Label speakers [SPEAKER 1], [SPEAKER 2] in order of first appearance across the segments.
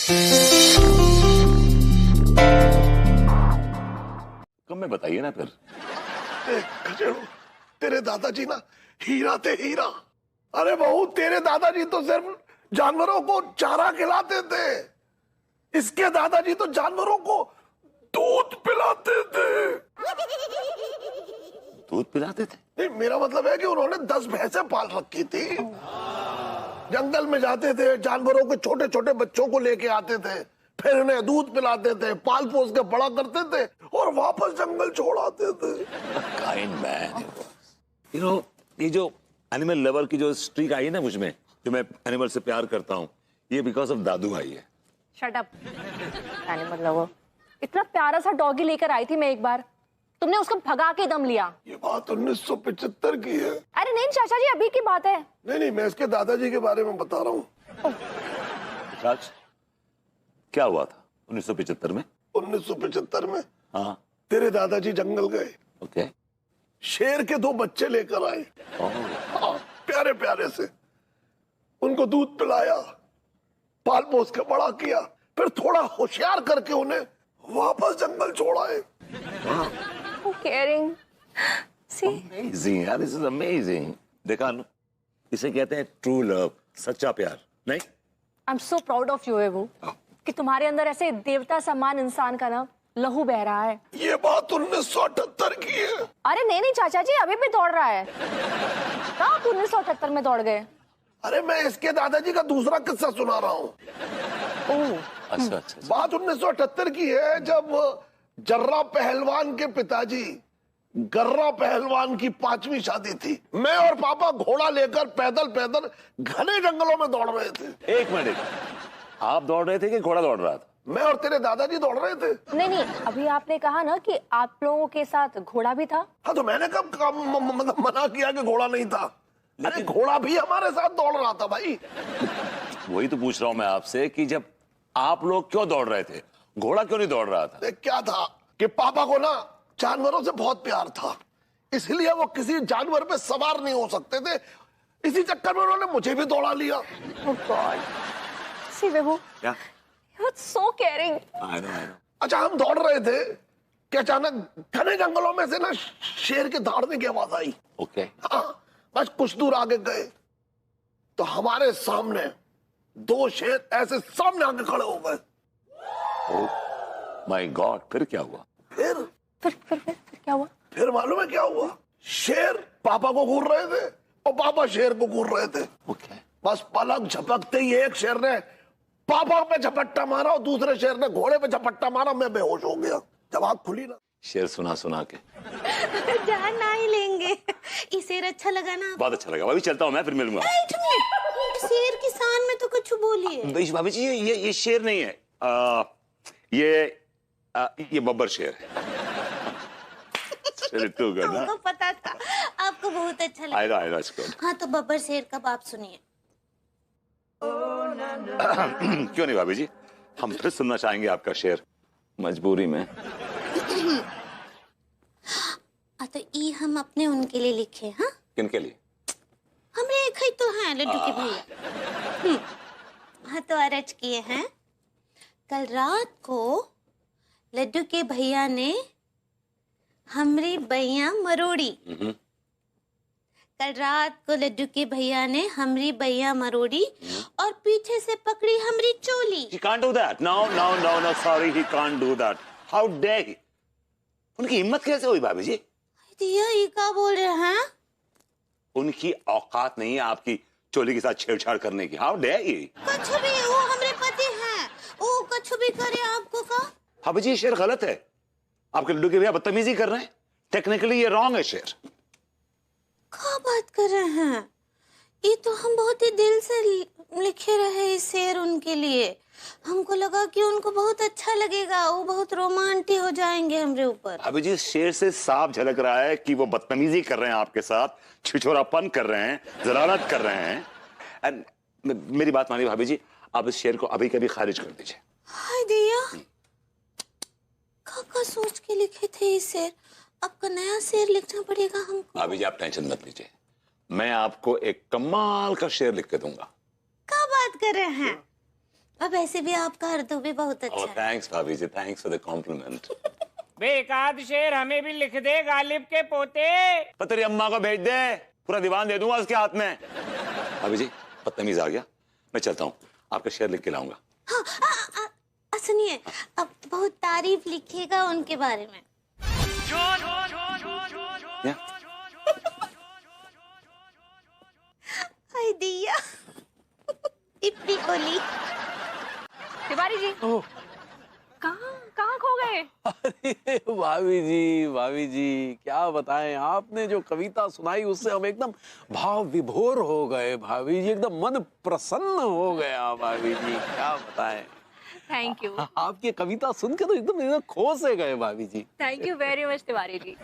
[SPEAKER 1] कम में बताइए ना फिर।
[SPEAKER 2] खचेड़ो, तेरे दादाजी ना हीरा थे, हीरा। अरे बहू, तेरे दादाजी तो सिर्फ जानवरों को चारा खिलाते थे, इसके दादाजी तो जानवरों को दूध पिलाते थे।
[SPEAKER 1] दूध पिलाते थे?
[SPEAKER 2] नहीं, मेरा मतलब है कि उन्होंने 10 भैंसें पाल रखी थी। जंगल में जाते थे, जानवरों के छोटे छोटे बच्चों को लेके आते थे, फिर उन्हें दूध पिलाते थे, पाल पोस के बड़ा करते थे और वापस जंगल छोड़ आते थे।
[SPEAKER 1] Kind man. यू नो, ये जो एनिमल लवर की जो स्ट्रीक आई है ना मुझमें, जो मैं एनिमल से प्यार करता हूँ, ये बिकॉज ऑफ दादू आई है।
[SPEAKER 3] Shut up. एनिमल लवर, इतना प्यारा सा डॉगी लेकर आई थी मैं एक बार, तुमने उसको भगा के दम लिया।
[SPEAKER 2] ये बात 1975 की है।
[SPEAKER 3] अरे नहीं चाचा जी, अभी की बात है।
[SPEAKER 2] नहीं, मैं इसके दादाजी के बारे में बता रहा हूँ।
[SPEAKER 1] चाच, क्या हुआ था 1975 में?
[SPEAKER 2] 1975 में
[SPEAKER 1] हाँ।
[SPEAKER 2] तेरे दादाजी जंगल गए,
[SPEAKER 1] ओके।
[SPEAKER 2] शेर के 2 बच्चे लेकर आए। हाँ, प्यारे प्यारे से उनको दूध पिलाया, पाल पोस के बड़ा किया, फिर थोड़ा होशियार करके उन्हें वापस जंगल छोड़ आए।
[SPEAKER 3] केयरिंग। सी,
[SPEAKER 1] अमेजिंग यार, दिस इज अमेजिंग। देखा नु, इसे कहते हैं ट्रू लव, सच्चा प्यार। नहीं,
[SPEAKER 3] I am so proud of you above, कि तुम्हारे अंदर ऐसे देवता समान इंसान का ना लहू बह रहा है।
[SPEAKER 2] ये बात 1978 की है।
[SPEAKER 3] अरे नहीं चाचा जी, अभी भी दौड़ रहा है। कहाँ आप 1978 में दौड़ गए?
[SPEAKER 2] अरे मैं इसके दादाजी का दूसरा किस्सा सुना रहा हूँ।
[SPEAKER 1] अच्छा अच्छा।
[SPEAKER 2] बात 1978 की है, जब जर्रा पहलवान के पिताजी गर्रा पहलवान की 5वीं शादी थी। मैं और पापा घोड़ा लेकर पैदल पैदल घने जंगलों में दौड़ रहे थे।
[SPEAKER 1] एक मिनट, आप दौड़ रहे थे कि घोड़ा दौड़ रहा था?
[SPEAKER 2] मैं और तेरे दादाजी दौड़ रहे थे।
[SPEAKER 3] नहीं, अभी आपने कहा ना कि आप लोगों के साथ घोड़ा भी था।
[SPEAKER 2] हाँ, तो मैंने कब मना किया कि घोड़ा नहीं था? अरे घोड़ा भी हमारे साथ दौड़ रहा था भाई।
[SPEAKER 1] वही तो पूछ रहा हूं मैं आपसे कि जब आप लोग क्यों दौड़ रहे थे, घोड़ा क्यों नहीं दौड़ रहा था?
[SPEAKER 2] देख, क्या था कि पापा को ना जानवरों से बहुत प्यार था, इसलिए वो किसी जानवर पे सवार नहीं हो सकते थे। इसी चक्कर में उन्होंने मुझे भी दौड़ा लिया।
[SPEAKER 3] Oh God. See, Vibhu,
[SPEAKER 1] क्या?
[SPEAKER 3] you're so caring.
[SPEAKER 1] I know.
[SPEAKER 2] अच्छा, हम दौड़ रहे थे कि अचानक घने जंगलों में से ना शेर के दौड़ने की आवाज आई।
[SPEAKER 1] ओके।
[SPEAKER 2] हाँ, बस कुछ दूर आगे गए तो हमारे सामने 2 शेर ऐसे सामने आके खड़े हो गए।
[SPEAKER 1] माय गॉड, फिर क्या हुआ?
[SPEAKER 2] फिर
[SPEAKER 3] क्या हुआ?
[SPEAKER 2] फिर मालूम है क्या हुआ? शेर पापा को घूर रहे थे और पापा शेर को घूर रहे थे।
[SPEAKER 1] ओके।
[SPEAKER 2] बस पलक झपकते ही एक शेर ने पापा पे झपट्टा मारा और दूसरे शेर ने घोड़े पे झपट्टा मारा। मैं बेहोश हो गया। जब आँख खुली ना,
[SPEAKER 1] शेर सुना के
[SPEAKER 4] जान ना ही लेंगे। ये शेर अच्छा लगा ना?
[SPEAKER 1] बहुत अच्छा लगा। भाभी चलता हूँ मैं, फिर मिलूंगा।
[SPEAKER 4] शेर किसान में तो कुछ बोलिए।
[SPEAKER 1] भाभी जी, ये शेर नहीं है, ये बब्बर शेर है। तू करना।
[SPEAKER 4] हमको पता था आपको बहुत अच्छा लगा।
[SPEAKER 1] I know, it's good.
[SPEAKER 4] हाँ, तो बब्बर शेर का बाप सुनिए।
[SPEAKER 1] क्यों नहीं भाभी जी, हम फिर सुनना चाहेंगे आपका शेर, मजबूरी में।
[SPEAKER 4] तो ये हम अपने उनके लिए लिखे। हाँ,
[SPEAKER 1] किनके लिए?
[SPEAKER 4] हमरे एक ही तो हैं, लड्डू के भैया। हाँ, तो अर्ज किए हैं। कल रात को लड्डू के भैया ने हमरी बैया मरोड़ी। कल रात को लड्डू के भैया ने हमरी बैया मरोड़ी और पीछे से पकड़ी हमरी चोली।
[SPEAKER 1] He can't do that. No, sorry, he can't do that. How dare he? उनकी हिम्मत कैसे हुई भाभी जी?
[SPEAKER 4] दिया, ये क्या बोल रहे हैं?
[SPEAKER 1] उनकी औकात नहीं है आपकी चोली के साथ छेड़छाड़ करने की। How dare he?
[SPEAKER 4] कुछ भी, वो हमरे पति हैं, वो कुछ भी करे आपको का?
[SPEAKER 1] भाभी जी, ये शेर गलत है। आपके लड्डू के भैया बदतमीजी कर रहे हैं। टेक्निकली ये रॉन्ग है शेर।
[SPEAKER 4] क्या बात कर रहे हैं? ये तो हम बहुत ही दिल से लिखे रहे इस शेर उनके लिए। हमको लगा कि उनको बहुत अच्छा लगेगा, वो बहुत रोमांटिक हो जाएंगे हमरे ऊपर।
[SPEAKER 1] भाभी जी, शेर से साफ झलक रहा है कि वो बदतमीजी कर रहे हैं आपके साथ, छिछोरापन कर रहे हैं, जलालत कर रहे हैं। एंड मेरी बात मानिए भाभी जी, आप इस शेर को अभी कभी खारिज कर दीजिए।
[SPEAKER 4] हाय दिया, काका सोच के लिखे थे ये शेर। आपका नया शेर लिखना पड़ेगा हमको।
[SPEAKER 1] भाभी जी, आप टेंशन मत लीजिए, मैं आपको एक कमाल का शेर लिख के दूंगा।
[SPEAKER 4] क्या बात कर रहे हैं? अब ऐसे भी आपका उर्दू भी बहुत अच्छा है।
[SPEAKER 1] थैंक्स भाभी जी, थैंक्स फॉर द कॉम्प्लीमेंट।
[SPEAKER 5] बे एक आध शेर हमें भी लिख दे, गालिब के पोते।
[SPEAKER 1] तो तेरी अम्मा को भेज दे, पूरा दीवान दे दूंगा उसके हाथ में। भाभी जी बदतमीज आ गया, मैं चलता हूँ, आपका शेर लिख के लाऊंगा।
[SPEAKER 4] हाँ, सुनिए, अब बहुत तारीफ लिखिएगा उनके बारे में।
[SPEAKER 1] या?
[SPEAKER 4] हाय दिया इप्पी कोली।
[SPEAKER 3] तिवारी जी कहाँ कहाँ खो गए?
[SPEAKER 6] अरे भाभी जी क्या बताएं, आपने जो कविता सुनाई उससे हम एकदम भाव विभोर हो गए भाभी जी, एकदम मन प्रसन्न हो गया भाभी जी, क्या बताएं।
[SPEAKER 3] थैंक यू,
[SPEAKER 6] आपकी कविता सुन के तो एकदम एकदम खो से गए भाभी जी।
[SPEAKER 3] Thank you very much Tiwari ji.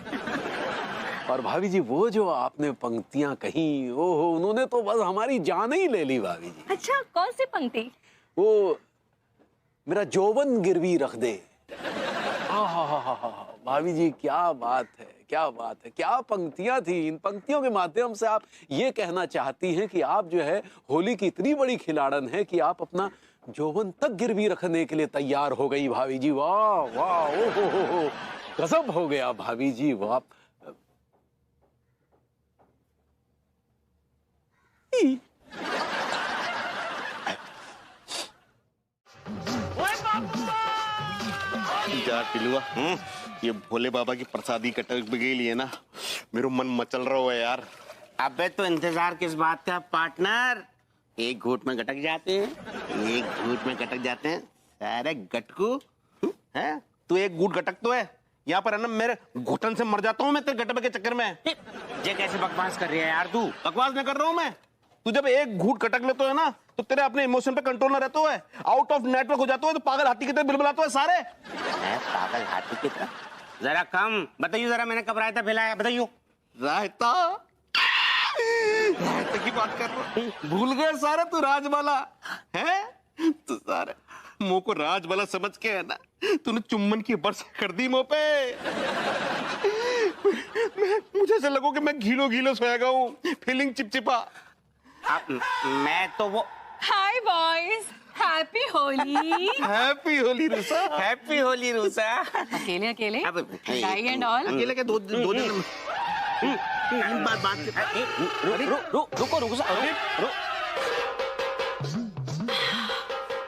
[SPEAKER 6] और भाभी जी वो जो आपने पंक्तियां कही, ओहो, उन्होंने तो बस हमारी जान ही ले ली भाभी जी।
[SPEAKER 3] अच्छा कौन सी पंक्ति?
[SPEAKER 6] वो मेरा जोबन गिरवी रख दे। भाभी जी क्या बात है, क्या बात है, क्या पंक्तियां थी। इन पंक्तियों के माध्यम से आप ये कहना चाहती हैं कि आप जो है होली की इतनी बड़ी खिलाड़न है कि आप अपना जोबन तक गिरवी रखने के लिए तैयार हो गई भाभी जी। वाह वाह, ओ हो, गजब हो गया भाभी जी, वाह।
[SPEAKER 7] जा टिलुआ, ये भोले बाबा की प्रसादी कटक गई है ना, मेरा मन मचल रहा हो यार।
[SPEAKER 8] अबे तो इंतजार किस बात का पार्टनर, एक घूट में गटक जाते हैं, एक घूट में गटक जाते हैं सारे गटकू है।
[SPEAKER 7] तू एक गुट गटक तो है, यहाँ पर है ना मेरे घुटन से मर जाता हूँ मैं तेरे गटक के चक्कर में।
[SPEAKER 8] ये कैसे बकवास कर रही है यार तू?
[SPEAKER 7] बकवास नहीं कर रहा हूँ मैं, तू जब एक घूट कटक लेते है ना तो तेरे अपने इमोशन पे कंट्रोल ना रहता है, आउट ऑफ नेटवर्क हो जाता है, तो पागल हाथी की तरह बिलबिलाते है सारे।
[SPEAKER 8] मैं पागल हाथी की तरह? जरा कम बताइयो, जरा मैंने कब रायता फैलाया बताइयो।
[SPEAKER 7] रायता रायता की बात कर रहा हूँ, भूल गए सारे तू राजबाला है। तू सारे मुंह को राजबाला समझ के है ना, तूने चुम्बन की बरस कर दी मुंह पे। मुझे ऐसा लगो कि मैं घीलो घीलो सोया हूँ, फीलिंग चिपचिपा।
[SPEAKER 8] मैं तो वो
[SPEAKER 3] hi boys, happy Holi.
[SPEAKER 7] Happy Holi रूसा।
[SPEAKER 8] हैप्पी होली रूसा।
[SPEAKER 3] अकेले अकेले
[SPEAKER 8] अब
[SPEAKER 3] चाय एंड ऑल।
[SPEAKER 7] अकेले के दो दिन बात
[SPEAKER 8] रुको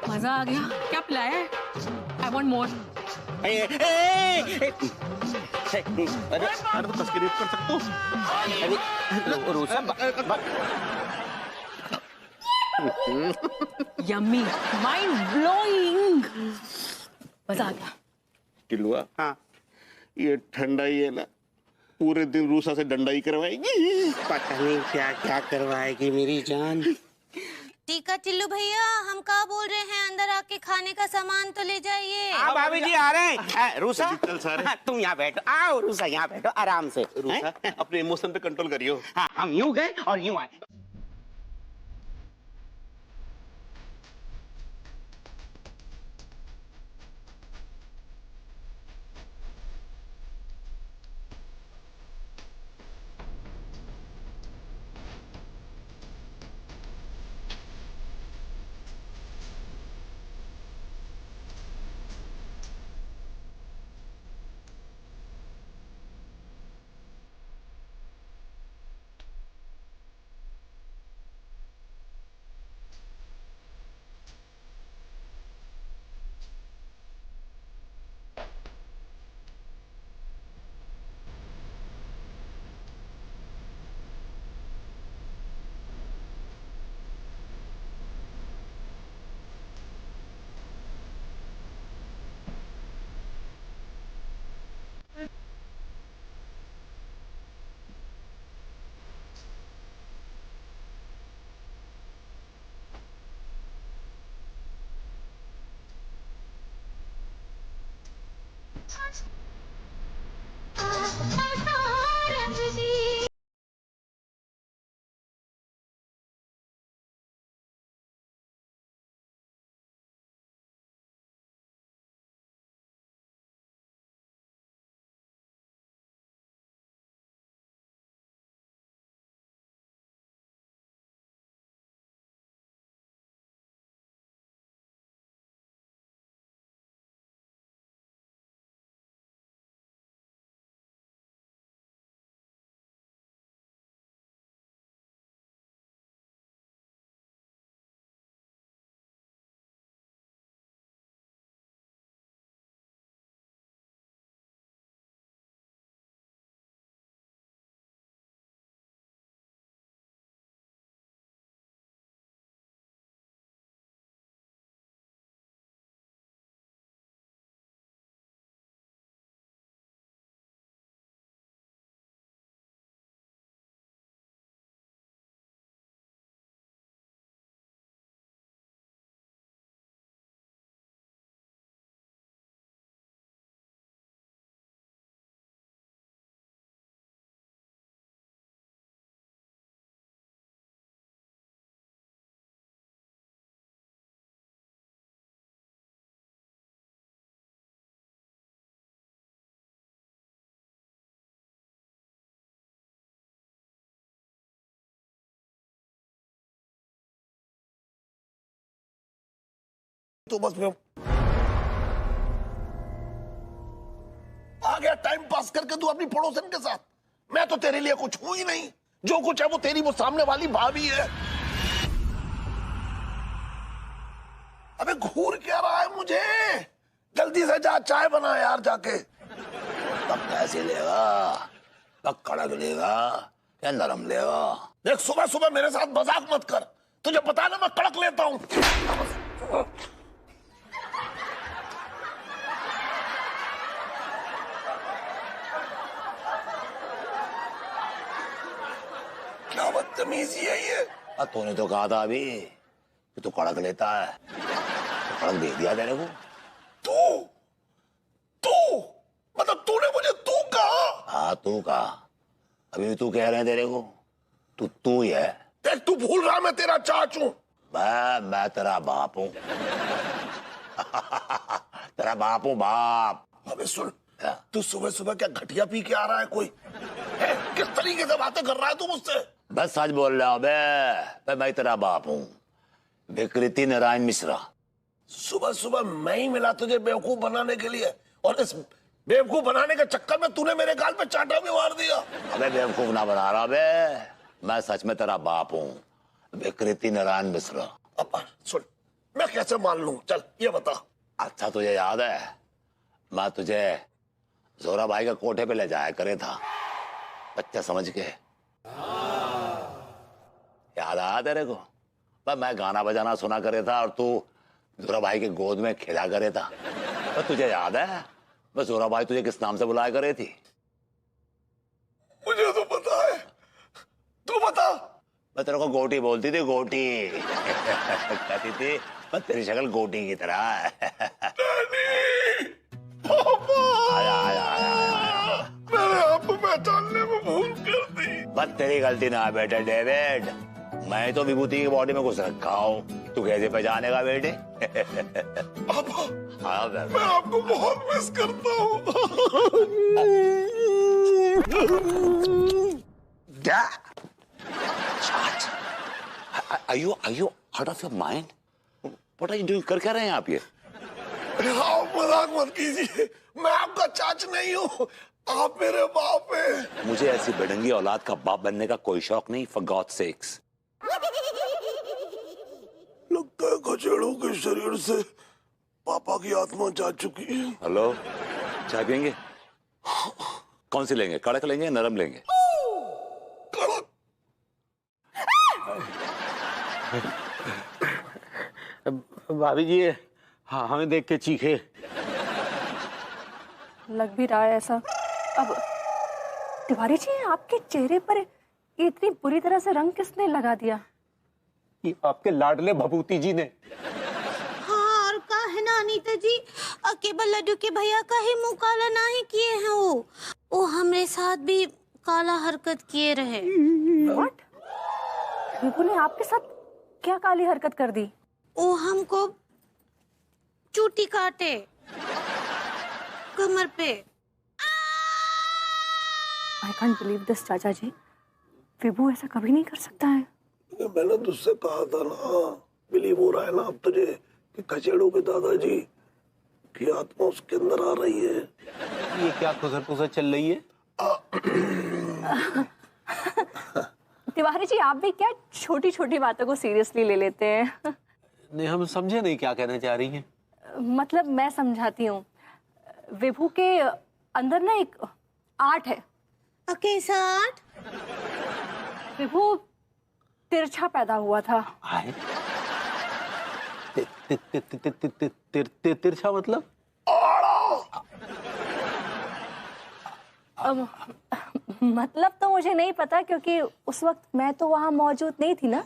[SPEAKER 3] मजा आ गया, क्या पिलाया है? I want more.
[SPEAKER 7] अरे तो कस के कर सकते हो
[SPEAKER 8] रूसा।
[SPEAKER 3] यम्मी, माइंड ब्लोइंग, मजा आ गया।
[SPEAKER 7] टिलुआ,
[SPEAKER 8] हाँ
[SPEAKER 7] ये ठंडा ही है ना, पूरे दिन रूसा से डंडा ही करवाएगी।
[SPEAKER 8] पता नहीं क्या क्या करवाएगी मेरी जान।
[SPEAKER 4] टीका टिल्लू भैया, हम कहाँ बोल रहे हैं, अंदर आके खाने का सामान तो ले जाइए।
[SPEAKER 8] हाँ भाभी जी आ रहे हैं। रूसा
[SPEAKER 7] चल सारे।
[SPEAKER 8] हाँ, तुम यहाँ बैठो, आओ रूसा यहाँ बैठो आराम से।
[SPEAKER 7] रूसा अपने इमोशन पे कंट्रोल करियो।
[SPEAKER 8] हाँ हम यूं गए और यूं आए।
[SPEAKER 2] तो बस मैं आ गया टाइम पास करके तू अपनी पड़ोसन के साथ। मैं तो तेरे लिए कुछ हूं ही नहीं, जो कुछ है वो तेरी वो सामने वाली भाभी है। अबे घूर क्या रहा है मुझे? जल्दी से जा चाय बना यार जाके। तब कैसे लेगा? तब कड़क लेगा या नरम लेगा? देख सुबह सुबह मेरे साथ मजाक मत कर, तुझे पता है ना मैं कड़क लेता हूं। क्या बदतमीजी है ये? तूने तो कहा था अभी कि तू कड़क लेता है, तो कड़क दे दिया तेरे को। तू तू मतलब तूने मुझे तू कहा? हाँ तू कहा, अभी भी तू कह रहे हैं तेरे को, तू ही है। देख तू भूल रहा मैं तेरा चाचू। मैं तेरा बाप हूँ। तेरा बाप हूँ बाप। अबे सुन, तू सुबह सुबह क्या घटिया पी के आ रहा है कोई? किस तरीके से बातें कर रहा है तू मुझसे? बस सच बोल रहा हूँ बे, मैं तेरा बाप हूँ, विकृति नारायण मिश्रा। सुबह सुबह मैं ही मिला तुझे बेवकूफ बनाने के लिए, और इस बेवकूफ बनाने के चक्कर में तूने मेरे गाल पे चांटा भी मार दिया। अबे बेवकूफ ना बना रहा बे, मैं सच में तेरा बाप हूँ, विकृति नारायण मिश्रा। अब सुन, मैं कैसे मान लूं? चल ये बता। अच्छा तुझे याद है मैं तुझे जोरा भाई के कोठे पे ले जाया करे था, बच्चा समझ के? याद आया तेरे को? मैं गाना बजाना सुना करे था और तू जोरा भाई के गोद में खेला करे था। तो तुझे याद है मैं जोरा भाई तुझे किस नाम से बुलाया करे थी? मुझे तो पता है, तू बता। मैं तेरे को गोटी बोलती थी, गोटी। कहती थी मैं तेरी शक्ल गोटी की तरह है। आया आया आया, मैंने आपको पहचानने में भूल कर दी। बस तेरी गलती ना है बेटे डेविड, मैं तो विभूति की बॉडी में घुस रखा हूँ, तू कैसे पहचानेगा बेटे? हाँ मैं आपको बहुत मिस करता हूँ। Are you out of your mind? What are you doing? कर क्या रहे हैं आप ये? आप मजाक मत कीजिए, मैं आपका चाच नहीं हूँ, आप मेरे बाप हैं। मुझे ऐसी बेढंगी औलाद का बाप बनने का कोई शौक नहीं, for God's sakes। लगता है खचेड़ों के शरीर से पापा की आत्मा जा चुकी है। हेलो, चाय पियेंगे? कौन सी लेंगे, कड़क लेंगे नरम लेंगे? कड़क।
[SPEAKER 6] भाभी जी हाँ हमें देख के चीखे।
[SPEAKER 3] लग भी रहा है ऐसा। अब तिवारी जी आपके चेहरे पर ये इतनी बुरी तरह से रंग किसने लगा दिया?
[SPEAKER 6] ये आपके लाडले भभूति जी ने।
[SPEAKER 4] हाँ और का है ना अनीता जी, केवल लड्डू के भैया का ही मुंह काला ना ही किए हैं वो हमारे साथ भी काला हरकत किए रहे।
[SPEAKER 3] What? विभू ने आपके साथ क्या काली हरकत कर दी?
[SPEAKER 4] वो हमको चूटी काटे कमर पे।
[SPEAKER 3] I can't believe this, चाचा जी। विभू ऐसा कभी नहीं कर सकता है।
[SPEAKER 2] मैंने तुझसे कहा था ना, बिलीव हो रहा है ना अब तुझे कि खचेड़ों के दादाजी की आत्मा उसके अंदर आ रही है।
[SPEAKER 6] ये क्या खुसर पुसर चल रही है?
[SPEAKER 3] तिवारी जी आप भी क्या छोटी छोटी बातों को सीरियसली ले लेते हैं?
[SPEAKER 6] नहीं हम समझे नहीं क्या कहना चाह रही हैं।
[SPEAKER 3] मतलब मैं समझाती हूँ, विभू के अंदर ना एक आर्ट है।
[SPEAKER 4] कैसा आर्ट?
[SPEAKER 3] विभू तिरछा पैदा हुआ था।
[SPEAKER 6] तिरछा मतलब?
[SPEAKER 3] मतलब तो मुझे नहीं पता क्योंकि उस वक्त मैं तो वहां मौजूद नहीं थी ना,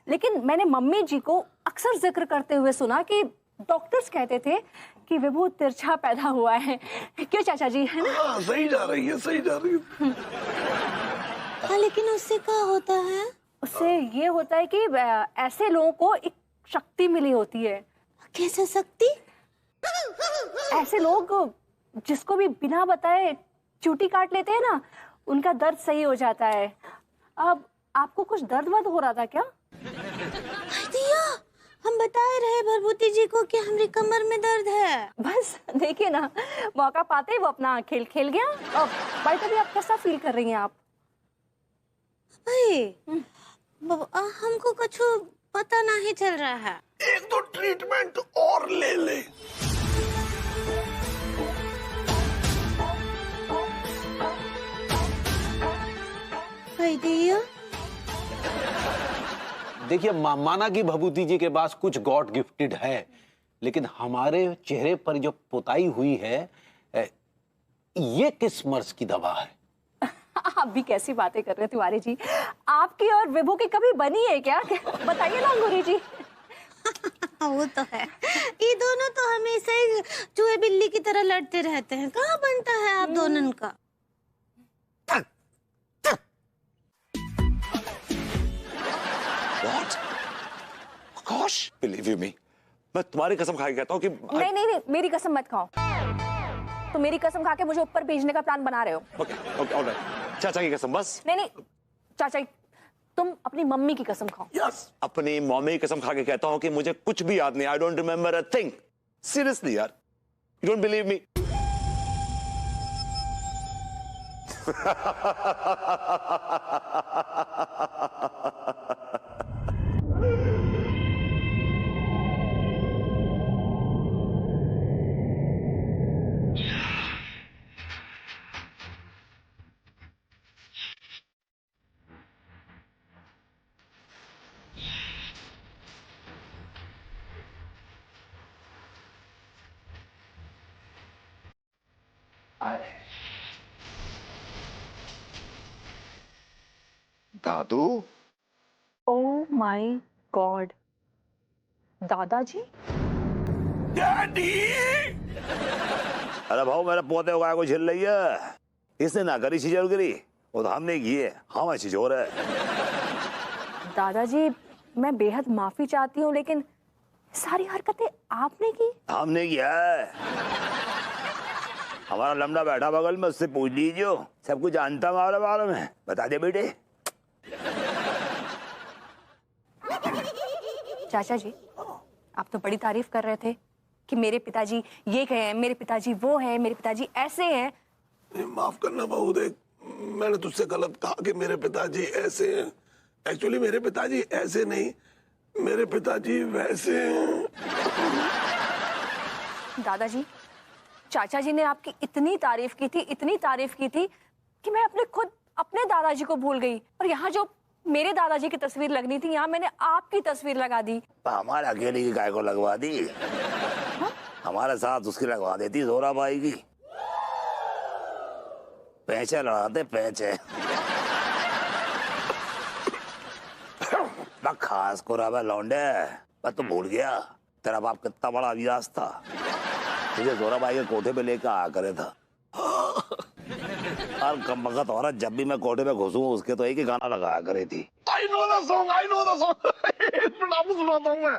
[SPEAKER 3] लेकिन मैंने मम्मी जी को अक्सर जिक्र करते हुए सुना कि डॉक्टर्स कहते थे कि विभू तिरछा पैदा हुआ है। क्यों चाचा जी, है ना?
[SPEAKER 2] हाँ, सही जा रही है, सही जा रही है।
[SPEAKER 4] हाँ, लेकिन उससे क्या होता है?
[SPEAKER 3] उससे ये होता है कि ऐसे लोगों को एक शक्ति मिली होती है।
[SPEAKER 4] कैसे शक्ति?
[SPEAKER 3] ऐसे लोग जिसको भी बिना बताए चूटी काट लेते हैं ना, उनका दर्द सही हो जाता है। अब आपको कुछ दर्द वर्द हो रहा था क्या?
[SPEAKER 4] दिया, हम बताए रहे भरभूति जी को कि हमारी कमर में दर्द है।
[SPEAKER 3] बस देखिए ना, मौका पाते ही वो अपना खेल खेल गया। अब भाई तभी आप कैसा फील कर रही हैं आप?
[SPEAKER 4] भाई हमको कुछ पता नहीं चल रहा है।
[SPEAKER 2] एक तो ट्रीटमेंट और ले ले।
[SPEAKER 4] भाई दिया
[SPEAKER 6] देखिए, माना कि भभूति जी के पास कुछ गॉड गिफ्टेड है, लेकिन हमारे चेहरे पर जो पुताई हुई है, ये किस मर्ज की दवा है?
[SPEAKER 3] आप भी कैसी बातें कर रहे हैं तिवारी जी? आपकी और विभू की कभी बनी है क्या? बताइए ना अंगूरी जी।
[SPEAKER 4] वो तो है, ये दोनों तो हमेशा ही चूहे बिल्ली की तरह लड़ते रहते हैं। कहाँ बनता है आप दोनों का?
[SPEAKER 1] What? Gosh, believe you me, मैं तुम्हारी कसम खा के कहता हूँ कि
[SPEAKER 3] नहीं नहीं नहीं, मेरी कसम मत खाओ। तो मेरी कसम खा के मुझे ऊपर भेजने का प्लान बना रहे हो?
[SPEAKER 1] ओके ओके ऑलराइट, चाचा की कसम बस।
[SPEAKER 3] नहीं नहीं चाचा, तुम अपनी मम्मी की कसम खाओ।
[SPEAKER 2] यस,
[SPEAKER 1] अपनी मम्मी की कसम खा के कहता हूँ कि मुझे कुछ भी याद नहीं। I don't remember a thing. Seriously यार, यू डोंट बिलीव मी? दादू,
[SPEAKER 3] ओह माय गॉड, दादाजी?
[SPEAKER 2] डैडी।
[SPEAKER 1] अरे भाऊ, मेरे पोते को काय को झेल रही है? इसने ना करी छिजोरगिरी, वो तो हमने की है। हम छिजोर है।
[SPEAKER 3] दादाजी, मैं बेहद माफी चाहती हूँ, लेकिन सारी हरकतें आपने की?
[SPEAKER 1] हमने किया है। हमारा लमड़ा बैठा बगल में, उससे पूछ लीजिए, सब कुछ जानता हूँ हमारे बारे में। बता दे बेटे।
[SPEAKER 3] चाचा जी, आप तो बड़ी तारीफ कर रहे थे कि मेरे पिताजी ये हैं, मेरे पिताजी वो हैं, मेरे पिताजी ऐसे हैं।
[SPEAKER 2] माफ करना बहू, देख मैंने तुझसे गलत कहा कि मेरे पिताजी ऐसे हैं। एक्चुअली मेरे पिताजी ऐसे नहीं, मेरे पिताजी वैसे हैं।
[SPEAKER 3] दादाजी, चाचा जी ने आपकी इतनी तारीफ की थी, इतनी तारीफ की थी कि मैं अपने दादाजी को भूल गई। और यहाँ जो मेरे दादाजी की तस्वीर लगनी थी, यहाँ मैंने आपकी तस्वीर लगा दी।
[SPEAKER 1] हमारे अकेले की काय को लगवा दी? हमारे साथ उसकी लगवा देती जोराबाई की। पैंचे लड़ाते पैंचे। ना खास को रहा लौंडे, मैं तो भूल गया तेरा बाप कितना बड़ा अभियास था। तुझे जोराबाई के कोठे पे लेकर आ करे था। और कम वक्त औरत जब भी मैं कोठे पे घुसूं, उसके तो एक ही गाना लगाया करे थी।
[SPEAKER 2] I know the song, I know the song। सुनाता हूँ मैं।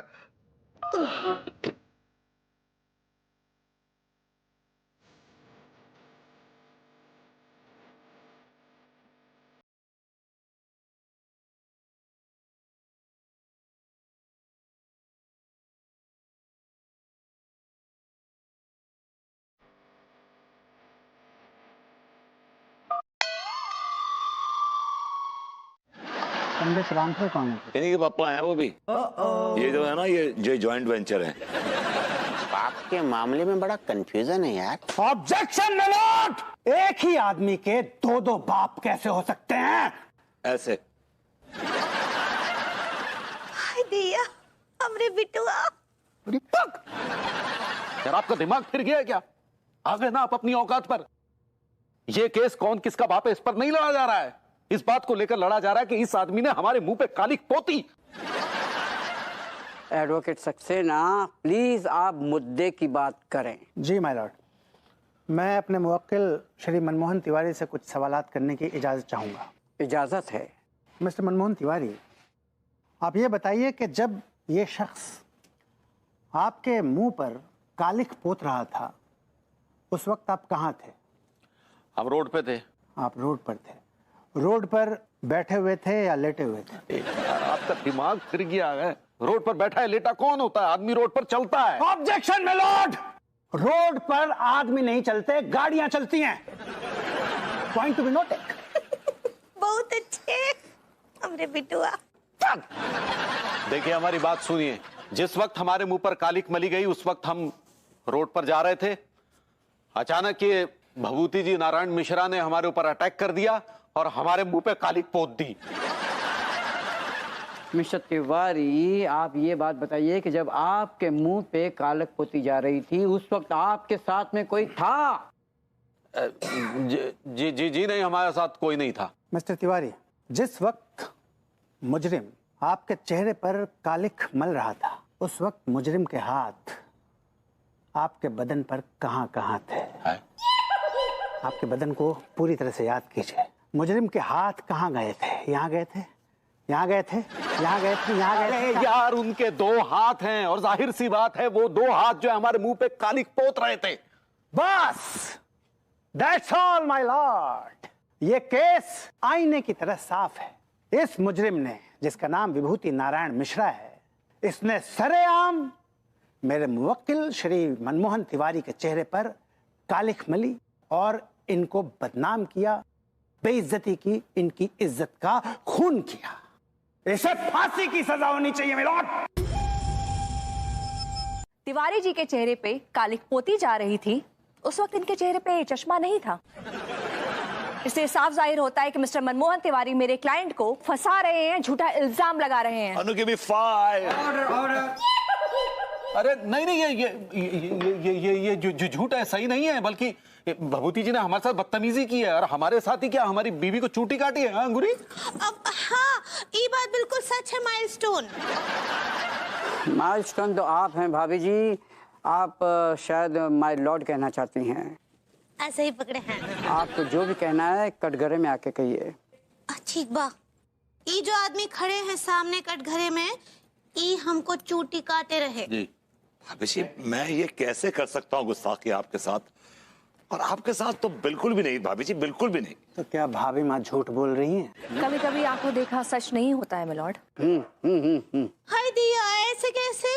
[SPEAKER 9] पंडित रामपुर कौन है?
[SPEAKER 1] इन्हीं के पापा हैं वो भी। ये जो है ना, ये जॉइंट वेंचर है।
[SPEAKER 8] बाप के मामले में बड़ा कंफ्यूजन है यार।
[SPEAKER 9] ऑब्जेक्शन मिलोट! एक ही आदमी के दो दो बाप कैसे हो सकते हैं?
[SPEAKER 1] ऐसे।
[SPEAKER 4] हाय दिया, हमरे बिटुआ।
[SPEAKER 6] यार, आपका दिमाग फिर गया है क्या? आ गए ना आप अपनी औकात पर। ये केस कौन किसका बाप है, इस पर नहीं लड़ा जा रहा है। इस बात को लेकर लड़ा जा रहा है कि इस आदमी ने हमारे मुंह पे कालिक पोती।
[SPEAKER 10] एडवोकेट सक्सेना, प्लीज आप मुद्दे की बात करें।
[SPEAKER 9] जी माय लॉर्ड, मैं अपने मुवक्किल श्री मनमोहन तिवारी से कुछ सवालात करने की इजाज़त चाहूँगा।
[SPEAKER 10] इजाज़त है।
[SPEAKER 9] मिस्टर मनमोहन तिवारी, आप ये बताइए कि जब ये शख्स आपके मुंह पर कालिक पोत रहा था, उस वक्त आप कहाँ थे?
[SPEAKER 6] हम रोड पे थे।
[SPEAKER 9] आप रोड पर थे। रोड पर बैठे हुए थे या लेटे हुए थे?
[SPEAKER 6] यार, आपका दिमाग फिर गया है। रोड पर बैठा है लेटा कौन होता है? आदमी रोड पर चलता है।
[SPEAKER 9] ऑब्जेक्शन माय लॉर्ड, रोड पर आदमी नहीं चलते, गाड़ियां चलती हैं। Point to be noted.
[SPEAKER 4] बहुत अच्छे हमरे बिटुआ।
[SPEAKER 6] देखिए हमारी बात सुनिए, जिस वक्त हमारे मुंह पर कालिक मली गई उस वक्त हम रोड पर जा रहे थे। अचानक ये भभूति जी नारायण मिश्रा ने हमारे ऊपर अटैक कर दिया और हमारे मुंह पे कालिक पोत दी।
[SPEAKER 10] मिस्टर तिवारी, आप ये बात बताइए कि जब आपके मुंह पे कालिक पोती जा रही थी उस वक्त आपके साथ में कोई था?
[SPEAKER 6] जी जी जी नहीं, हमारे साथ कोई नहीं था।
[SPEAKER 9] मिस्टर तिवारी, जिस वक्त मुजरिम आपके चेहरे पर कालिक मल रहा था उस वक्त मुजरिम के हाथ आपके बदन पर कहां थे? आपके बदन को पूरी तरह से याद कीजिए। मुजरिम के हाथ कहां गए थे? यहाँ गए थे, यहाँ गए थे, यहाँ गए थे, यहाँ गए थे?
[SPEAKER 6] यार उनके दो हाथ हैं और जाहिर सी बात है वो दो हाथ जो हमारे मुंह पे कालिक पोत रहे थे।
[SPEAKER 9] बस, दैट्स ऑल माय लॉर्ड। ये केस आईने की तरह साफ है। इस मुजरिम ने, जिसका नाम विभूति नारायण मिश्रा है, इसने सरेआम मेरे मुवक्किल श्री मनमोहन तिवारी के चेहरे पर कालिक मली और इनको बदनाम किया, बेइज्जती की, इनकी इज्जत का खून किया। इसे फांसी की सजा होनी चाहिए मेरे लॉर्ड।
[SPEAKER 3] तिवारी जी के चेहरे पे कालिक पोती जा रही थी उस वक्त इनके चेहरे पे चश्मा नहीं था। इससे साफ जाहिर होता है कि मिस्टर मनमोहन तिवारी मेरे क्लाइंट को फंसा रहे हैं, झूठा इल्जाम लगा रहे हैं।
[SPEAKER 1] अनु, गिव मी 5।
[SPEAKER 6] अरे नहीं नहीं, ये जो झूठ है सही नहीं है, बल्कि भभूति जी ने हमारे साथ बदतमीजी की है और हमारे साथ ही क्या हमारी बीवी को चूटी काटी है। अंगूरी
[SPEAKER 4] अब हाँ, ये बात बिल्कुल सच है। माइलस्टोन
[SPEAKER 10] माइलस्टोन तो आप हैं भाभी जी, आप शायद माय लॉर्ड कहना चाहती हैं।
[SPEAKER 4] ऐसे ही पकड़े हैं।
[SPEAKER 10] आपको जो भी कहना है कटघरे में आके कहिए।
[SPEAKER 4] ठीक बा। ये जो आदमी खड़े हैं सामने कटघरे में, ये हमको चूटी काटे रहे।
[SPEAKER 1] जी भाभी जी, मैं ये कैसे कर सकता हूँ गुस्ताखी आपके साथ? और आपके साथ तो बिल्कुल भी नहीं भाभी जी, बिल्कुल भी नहीं।
[SPEAKER 9] तो क्या भाभी माँ झूठ बोल रही हैं?
[SPEAKER 3] कभी कभी आंखों देखा सच नहीं होता है मिलॉर्ड।
[SPEAKER 4] हाय दिया, ऐसे कैसे?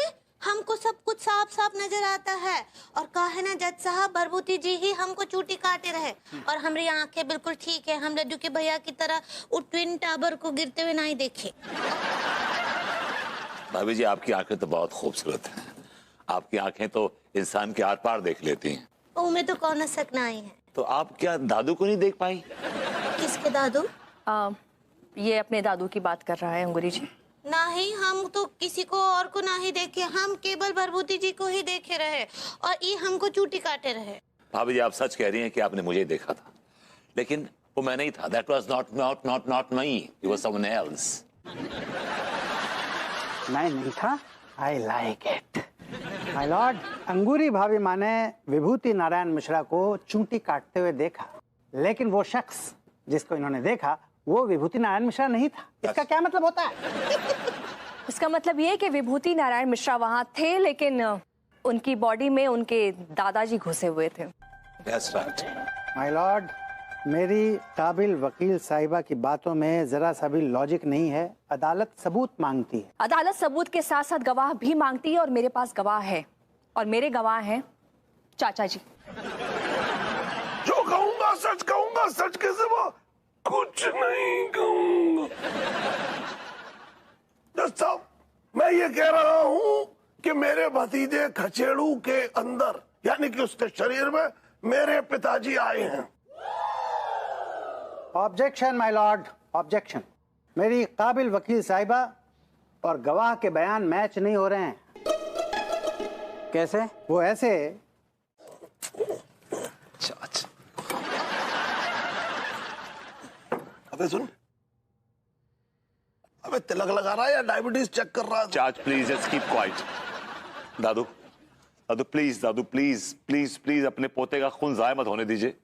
[SPEAKER 4] हमको सब कुछ साफ साफ नजर आता है। और कहा है ना जज साहब, भभूति जी ही हमको चूटी काटे रहे और हमारी आंखें बिल्कुल ठीक है। हम लड्डू के भैया की तरह वो ट्विन टावर को गिरते हुए नहीं देखे।
[SPEAKER 1] भाभी जी, आपकी आंखें तो बहुत खूबसूरत हैं। आपकी आंखें तो इंसान के आर पार देख लेती हैं।
[SPEAKER 4] उनमें तो कौन शक नहीं है।
[SPEAKER 1] तो आप क्या दादू को नहीं देख पाई?
[SPEAKER 4] किसके दादू?
[SPEAKER 3] ये अपने दादू की बात कर रहा है अंगूरी जी।
[SPEAKER 4] नहीं, हम तो किसी को और को नहीं देखे, हम केवल भभूति जी को ही देखे रहे और ये हमको चूटी काटे रहे।
[SPEAKER 1] भाभी जी, आप सच कह रही हैं कि आपने मुझे देखा था, लेकिन वो मैं नहीं था। That was not me. It was someone else.
[SPEAKER 9] मैं नहीं था। I like it. My lord, अंगूरी भाभी माँ ने विभूति नारायण मिश्रा को चूंटी काटते हुए देखा, लेकिन वो शख्स जिसको इन्होंने देखा वो विभूति नारायण मिश्रा नहीं था। इसका क्या मतलब होता है?
[SPEAKER 3] इसका मतलब ये कि विभूति नारायण मिश्रा वहां थे, लेकिन उनकी बॉडी में उनके दादाजी घुसे हुए थे।
[SPEAKER 1] That's right.
[SPEAKER 9] My lord, मेरी काबिल वकील साहिबा की बातों में जरा सा भी लॉजिक नहीं है। अदालत सबूत मांगती है।
[SPEAKER 3] अदालत सबूत के साथ साथ गवाह भी मांगती है और मेरे पास गवाह है और मेरे गवाह हैं चाचा जी।
[SPEAKER 2] जो कहूंगा सच कहूंगा, सच के सिवा कुछ नहीं कहूंगा। जज साहब, मैं ये कह रहा हूं कि मेरे भतीजे खचेड़ू के अंदर, यानी कि उसके शरीर में मेरे पिताजी आए हैं।
[SPEAKER 9] Objection my Lord, objection. मेरी काबिल वकील साहिबा और गवाह के बयान मैच नहीं हो रहे हैं।
[SPEAKER 10] कैसे?
[SPEAKER 9] वो ऐसे।
[SPEAKER 2] अबे सुन, अबे तिलक लगा रहा है या डायबिटीज चेक कर रहा है?
[SPEAKER 1] Judge, please just keep quiet. Dadu, Dadu please, Dadu please please please अपने पोते का खून जाया मत होने दीजिए।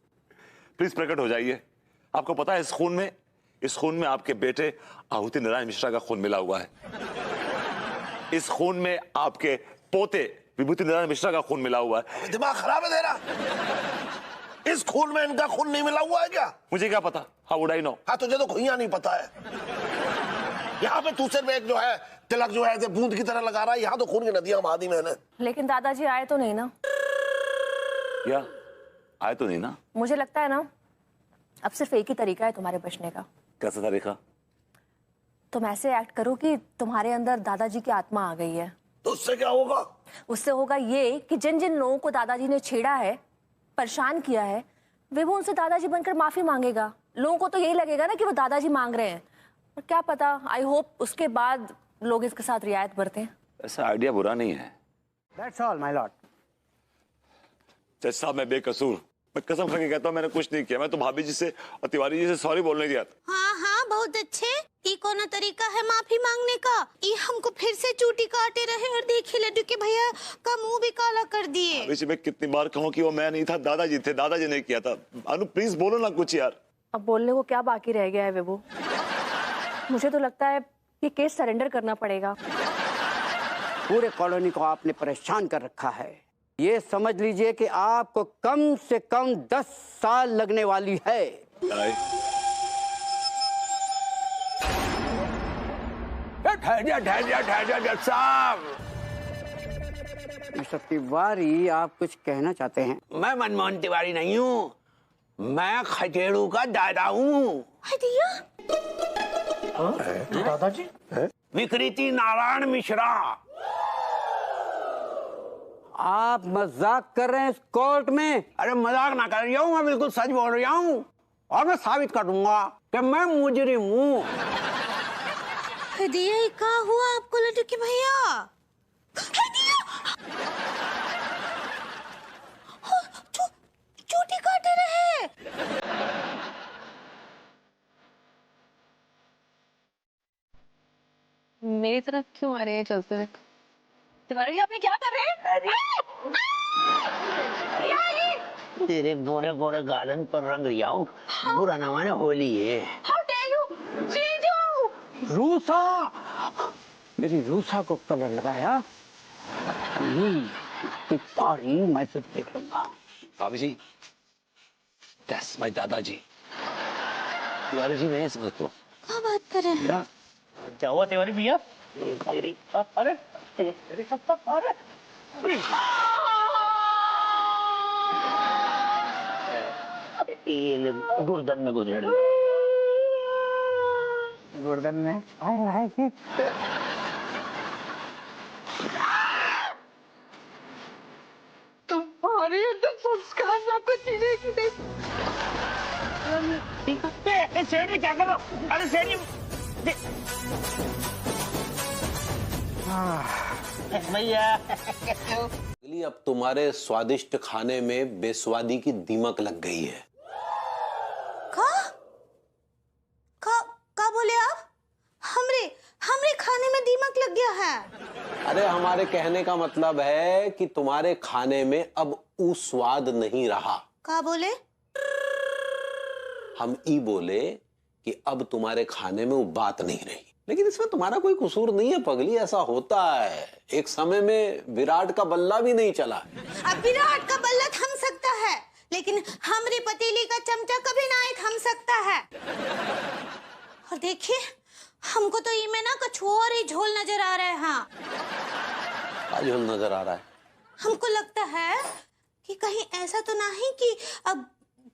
[SPEAKER 1] प्लीज प्रकट हो जाइए। आपको पता है इस खून में आपके बेटे आहुति नारायण मिश्रा का खून मिला हुआ है। इस खून में आपके पोते विभूति नारायण मिश्रा का खून मिला हुआ है।
[SPEAKER 2] दिमाग खराब है तेरा? इस खून में इनका खून नहीं मिला हुआ है क्या?
[SPEAKER 1] मुझे क्या पता, हाउ वुड आई नो?
[SPEAKER 2] हाँ, तुझे तो खुइयां नहीं पता है। यहाँ पे तू सिर्फ एक जो है तिलक जो है बूंद की तरह लगा रहा है, यहाँ तो खून की नदियां बहा दी मैंने।
[SPEAKER 3] लेकिन दादाजी आए तो नहीं ना?
[SPEAKER 1] क्या आए तो नहीं ना?
[SPEAKER 3] मुझे लगता है ना अब सिर्फ एक ही तरीका है तुम्हारे बचने का।
[SPEAKER 1] कैसा तरीका?
[SPEAKER 3] तुम ऐसे एक्ट करो कि तुम्हारे अंदर दादाजी की आत्मा आ गई है।
[SPEAKER 2] तो उससे क्या होगा?
[SPEAKER 3] उससे होगा ये कि जिन जिन लोगों को दादाजी ने छेड़ा है, परेशान किया है, वो उनसे दादाजी बनकर माफी मांगेगा। लोगों को तो यही लगेगा ना कि वो दादाजी मांग रहे हैं, और क्या पता, आई होप उसके बाद लोग इसके साथ रियायत बरतें।
[SPEAKER 1] ऐसा आइडिया बुरा नहीं है।
[SPEAKER 9] That's all, my lord.
[SPEAKER 1] जज साहब, मैं बेकसूर, मैं कसम खा के कहता हूँ मैंने कुछ नहीं किया। मैं तो भाभी जी से और तिवारी जी से सॉरी बोलने दिया था।
[SPEAKER 4] हाँ हाँ, बहुत अच्छे। ये कौन तरीका है माफी मांगने का? ये हमको फिर से चूटी काटे रहे और देखिए लड्डू के भैया का मुंह भी काला कर दिए।
[SPEAKER 1] भाभी जी, मैं कितनी बार कहूँ कि वो मैं नहीं था, दादाजी थे, दादाजी ने किया था। अनु प्लीज बोलो ना कुछ यार।
[SPEAKER 3] अब बोलने को क्या बाकी रह गया है विभू? मुझे तो लगता है ये केस सरेंडर करना पड़ेगा।
[SPEAKER 10] पूरे कॉलोनी को आपने परेशान कर रखा है। ये समझ लीजिए कि आपको कम से कम 10 साल लगने वाली है। मिस्टर तिवारी, आप कुछ कहना चाहते हैं?
[SPEAKER 6] मैं मनमोहन तिवारी नहीं हूँ, मैं खचेड़ू का दादा हूँ।
[SPEAKER 2] दादाजी?
[SPEAKER 6] विकृति नारायण मिश्रा।
[SPEAKER 10] आप मजाक कर रहे हैं इस कोर्ट में?
[SPEAKER 6] अरे मजाक ना कर रहा हूँ, मैं बिल्कुल सच बोल रहा हूँ और मैं साबित कर दूंगा कि मैं मुजरिम हूँ।
[SPEAKER 4] हदिया, क्या हुआ आपको लड्डू के भैया? चूटी काटे रहे।
[SPEAKER 11] मेरी तरफ क्यों आ रहे हैं चलते हुए? तिवारी, आप ये क्या कर रहे हैं?
[SPEAKER 8] तेरे गोरे गोरे गालन पर रंग रिया हूँ, बुरा ना माने, होली है।
[SPEAKER 10] रूसा, मेरी रूसा को कलर लगाया। पारी मैं सिर्फ देख लूंगा।
[SPEAKER 6] भाभी जी, that's my दादाजी। तिवारी जी नहीं समझ लो।
[SPEAKER 4] क्या बात कर रहे हैं?
[SPEAKER 8] क्या हुआ तिवारी भैया? अरे ये गुर्दन में गुजर
[SPEAKER 9] गुर्दन में
[SPEAKER 11] तुम्हारी अंदर संस्कार ना कुछ चीजें की नहीं।
[SPEAKER 8] शेर क्या करो? अरे शेर भैया,
[SPEAKER 6] अब तुम्हारे स्वादिष्ट खाने में बेस्वादी की दीमक लग गई है।
[SPEAKER 4] का बोले आप? हमरे खाने में दीमक लग गया है?
[SPEAKER 6] अरे हमारे कहने का मतलब है कि तुम्हारे खाने में अब वो स्वाद नहीं रहा।
[SPEAKER 4] का बोले?
[SPEAKER 6] हम ई बोले कि अब तुम्हारे खाने में वो बात नहीं रही। लेकिन इसमें तुम्हारा कोई कसूर नहीं है पगली, ऐसा होता है। एक समय में विराट का बल्ला भी नहीं चला।
[SPEAKER 4] अब विराट का बल्ला थम सकता है, लेकिन हमरे पतीली का चमचा कभी ना थम सकता है। और देखिए, हमको तो इनमें ना कुछ और ही झोल नजर आ रहा है। हाँ,
[SPEAKER 6] झोल नजर आ रहा है।
[SPEAKER 4] हमको लगता है कि कहीं ऐसा तो नहीं कि अब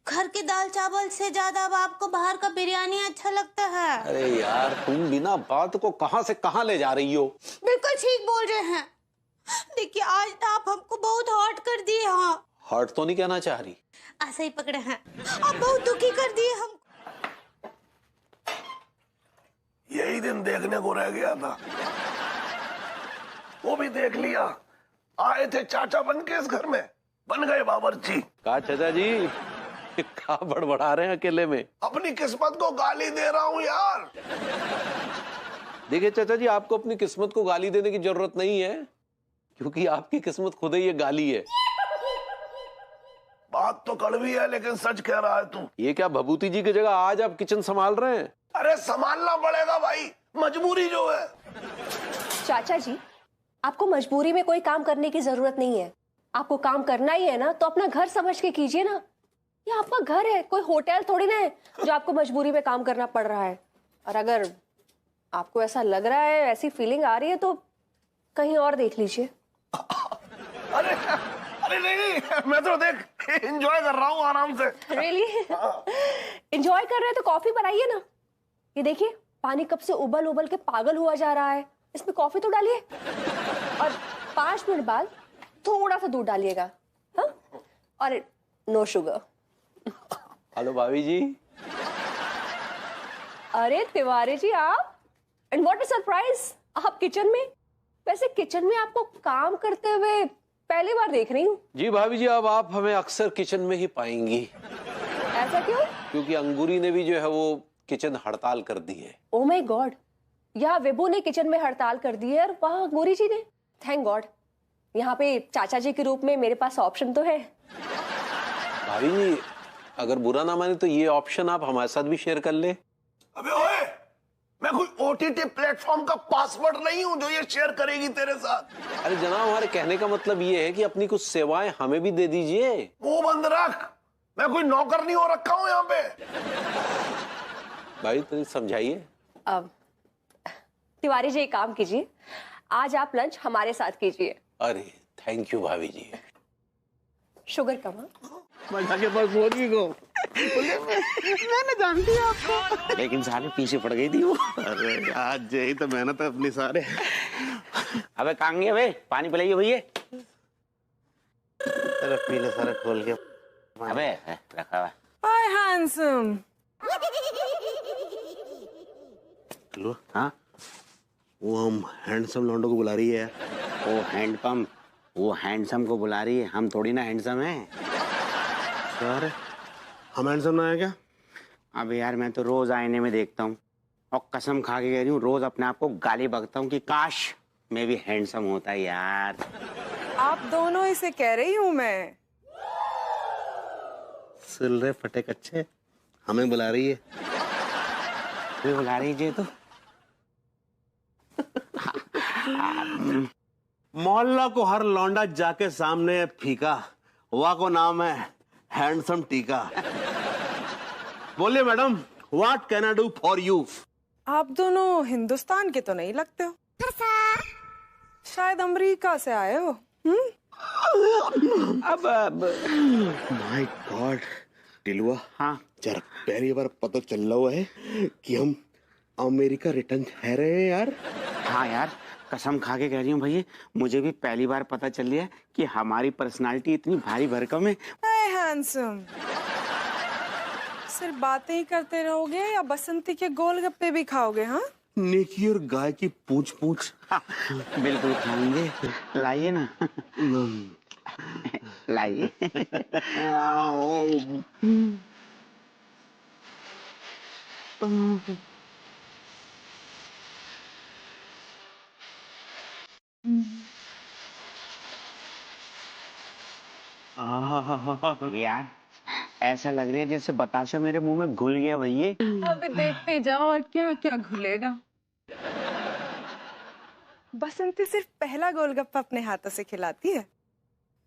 [SPEAKER 4] घर के दाल चावल से ज्यादा अब आपको बाहर का बिरयानी अच्छा लगता है।
[SPEAKER 6] अरे यार, तुम बिना बात को कहां से कहां ले जा रही हो।
[SPEAKER 4] बिल्कुल ठीक बोल रहे हैं। देखिए, आज तो आप हमको बहुत हॉट कर दिए। हाँ,
[SPEAKER 6] हर्ट तो नहीं कहना चाह रही,
[SPEAKER 4] ऐसे ही पकड़े हैं। आप बहुत दुखी कर दिए हमको।
[SPEAKER 2] यही दिन देखने को रह गया था, वो भी देख लिया। आए थे चाचा बन के इस घर में, बन गए बावर्ची।
[SPEAKER 6] कहा चाचा जी, क्या बड़बड़ा रहे हैं अकेले में?
[SPEAKER 2] अपनी किस्मत को गाली दे रहा हूँ यार।
[SPEAKER 6] देखिए चाचा जी, आपको अपनी किस्मत को गाली देने की जरूरत नहीं है, क्योंकि आपकी किस्मत खुद ही ये गाली है।
[SPEAKER 2] बात तो कड़वी है, लेकिन सच कह रहा है तू।
[SPEAKER 6] ये क्या भभूति जी की जगह आज आप किचन संभाल रहे हैं?
[SPEAKER 2] अरे संभालना पड़ेगा भाई, मजबूरी जो है।
[SPEAKER 3] चाचा जी, आपको मजबूरी में कोई काम करने की जरूरत नहीं है। आपको काम करना ही है ना, तो अपना घर समझ के कीजिए ना।
[SPEAKER 12] ये आपका घर है, कोई होटल थोड़ी ना है जो आपको मजबूरी में काम करना पड़ रहा है। और अगर आपको ऐसा लग रहा है, ऐसी फीलिंग आ रही है, तो कहीं और देख लीजिए।
[SPEAKER 2] अरे अरे नहीं, मैं तो देख एंजॉय कर रहा हूँ आराम से।
[SPEAKER 12] रियली? एंजॉय कर रहे हैं तो कॉफी बनाइए ना। ये देखिए, पानी कब से उबल उबल के पागल हुआ जा रहा है, इसमें कॉफी तो डालिए। और 5 मिनट बाद थोड़ा सा दूध डालिएगा, हाँ? और नो शुगर।
[SPEAKER 6] हेलो भाभी जी।
[SPEAKER 12] अरे तिवारी जी, आप, एंड व्हाट अ सरप्राइज, आप किचन में। वैसे किचन में आपको काम करते हुए पहली बार देख रही हूँ।
[SPEAKER 6] जी भाभी जी, अब आप हमें अक्सर किचन में ही पाएंगी।
[SPEAKER 12] ऐसा क्यों?
[SPEAKER 6] क्योंकि अंगूरी ने भी जो है वो किचन हड़ताल कर दी है।
[SPEAKER 12] ओ माय गॉड, यहाँ विभू ने किचन में हड़ताल कर दी है और वहाँ गौरी जी ने। थैंक गॉड, यहाँ पे चाचा जी के रूप में मेरे पास ऑप्शन तो है।
[SPEAKER 6] भाभी जी, अगर बुरा ना माने तो ये ऑप्शन आप हमारे साथ भी शेयर कर ले।
[SPEAKER 2] अबे ओए, मैं कोई ओटीटी प्लेटफॉर्म का पासवर्ड नहीं हूँ जो ये शेयर करेगी तेरे साथ।
[SPEAKER 6] अरे जनाब, हमारे कहने का मतलब ये है कि अपनी कुछ सेवाएं हमें भी दे दीजिए।
[SPEAKER 2] वो बंद रख, मैं कोई नौकर नहीं हो रखा हूँ यहाँ पे।
[SPEAKER 6] भाई तो समझाइए।
[SPEAKER 12] अब तिवारी जी एक काम कीजिए, आज आप लंच हमारे साथ कीजिए।
[SPEAKER 6] अरे थैंक यू भाभी जी।
[SPEAKER 12] शुगर कम, हाँ?
[SPEAKER 8] मजा के पास होगी को मैंने जानती है आपको, लेकिन सारे पीछे पड़ गई थी वो।
[SPEAKER 7] अरे आज यही तो मेहनत है अपनी सारे।
[SPEAKER 8] अबे कांगे भाई, पानी पिलाइए भैया। अरे पीले सारे खोल के। अबे रखा हुआ।
[SPEAKER 11] हाय हैंडसम।
[SPEAKER 7] लो, हाँ, वो हम हैंडसम लौंडो को बुला रही है।
[SPEAKER 8] वो हैंडपंप, वो हैंडसम को बुला रही है, हम थोड़ी ना हैंडसम है।
[SPEAKER 7] सर, हम हैंडसम ना है क्या?
[SPEAKER 8] अब यार मैं तो रोज आईने में देखता हूँ और कसम खा के कह रही हूँ, रोज अपने आप को गाली बकता हूँ कि काश मैं भी हैंडसम होता यार।
[SPEAKER 11] आप दोनों इसे कह रही हूँ मैं।
[SPEAKER 7] सुन रहे फटे कच्चे, हमें बुला रही है।
[SPEAKER 8] कोई बुला रही है तो
[SPEAKER 7] मोहल्ला को हर लौंडा जाके सामने है फीका, वह को नाम है हैंडसम टीका। बोलिए madam, what can I do for you?
[SPEAKER 11] आप दोनों हिंदुस्तान के तो नहीं लगते हो, शायद अमेरिका से आए हो।
[SPEAKER 8] अब
[SPEAKER 7] माय गॉड टिलुआ,
[SPEAKER 8] हाँ
[SPEAKER 7] जरा पहली बार पता चल रहा है कि हम अमेरिका रिटर्न ठहरे रहे हैं यार।
[SPEAKER 8] हाँ यार, कसम खा के कह रही हूँ भैया, मुझे भी पहली बार पता चल रहा है कि हमारी पर्सनालिटी इतनी भारी भरकम है।
[SPEAKER 11] हाय हैंडसम, सिर्फ बातें ही करते रहोगे या बसंती के गोलगप्पे भी खाओगे? हाँ,
[SPEAKER 7] नेकी और गाय की पूछ पूछ।
[SPEAKER 8] बिल्कुल खाएंगे, लाइए ना। लाइए। यार ऐसा लग रहा है जैसे बताशा मेरे मुंह में घुल गया भैया।
[SPEAKER 11] अभी देखते जाओ और क्या क्या घुलेगा। बसंती सिर्फ पहला गोलगप्पा अपने हाथों से खिलाती है,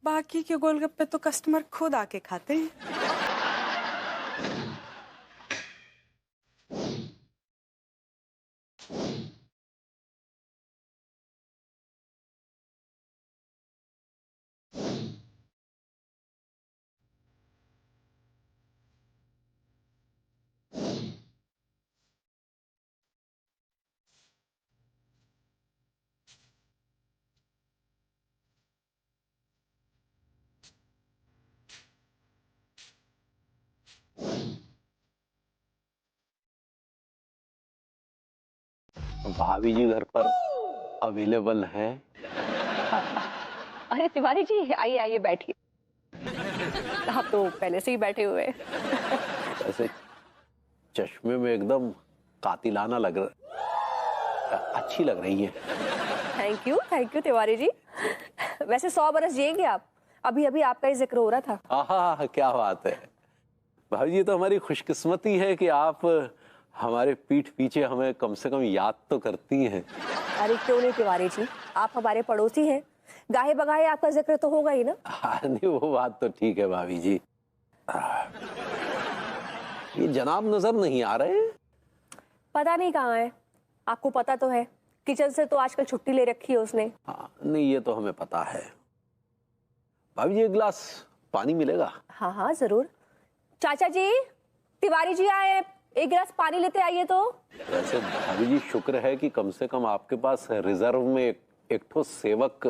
[SPEAKER 11] बाकी के गोलगप्पे तो कस्टमर खुद आके खाते हैं।
[SPEAKER 6] भाभी जी घर पर अवेलेबल है?
[SPEAKER 12] अरे तिवारी जी, आइए आइए बैठिए। आप तो पहले से ही बैठे हुए हैं।
[SPEAKER 6] ऐसे चश्मे में एकदम कातिलाना लग रहा, अच्छी लग रही है।
[SPEAKER 12] Thank you Tiwari ji. वैसे 100 बरस जिएंगे आप। अभी अभी आपका ही जिक्र हो रहा था।
[SPEAKER 6] आहा, क्या बात है भाभी जी, तो हमारी खुशकिस्मती है कि आप हमारे पीठ पीछे हमें कम से कम याद तो करती हैं।
[SPEAKER 12] अरे क्यों नहीं तिवारी जी, आप हमारे पड़ोसी हैं, गाहे बगाहे आपका जिक्र तो होगा ही ना।
[SPEAKER 6] हाँ नहीं, वो बात तो ठीक है भाभी जी। ये जनाब नजर नहीं आ रहे?
[SPEAKER 12] पता नहीं कहाँ है। आपको पता तो है, किचन से तो आजकल छुट्टी ले रखी है उसने।
[SPEAKER 6] हाँ, नहीं ये तो हमें पता है। भाभी जी एक गिलास पानी मिलेगा?
[SPEAKER 12] हाँ हाँ जरूर। चाचा जी, तिवारी जी आए, एक गिलास पानी लेते आइए तो।
[SPEAKER 6] वैसे भाभी जी शुक्र है कि कम से कम आपके पास रिजर्व में एक ठो सेवक,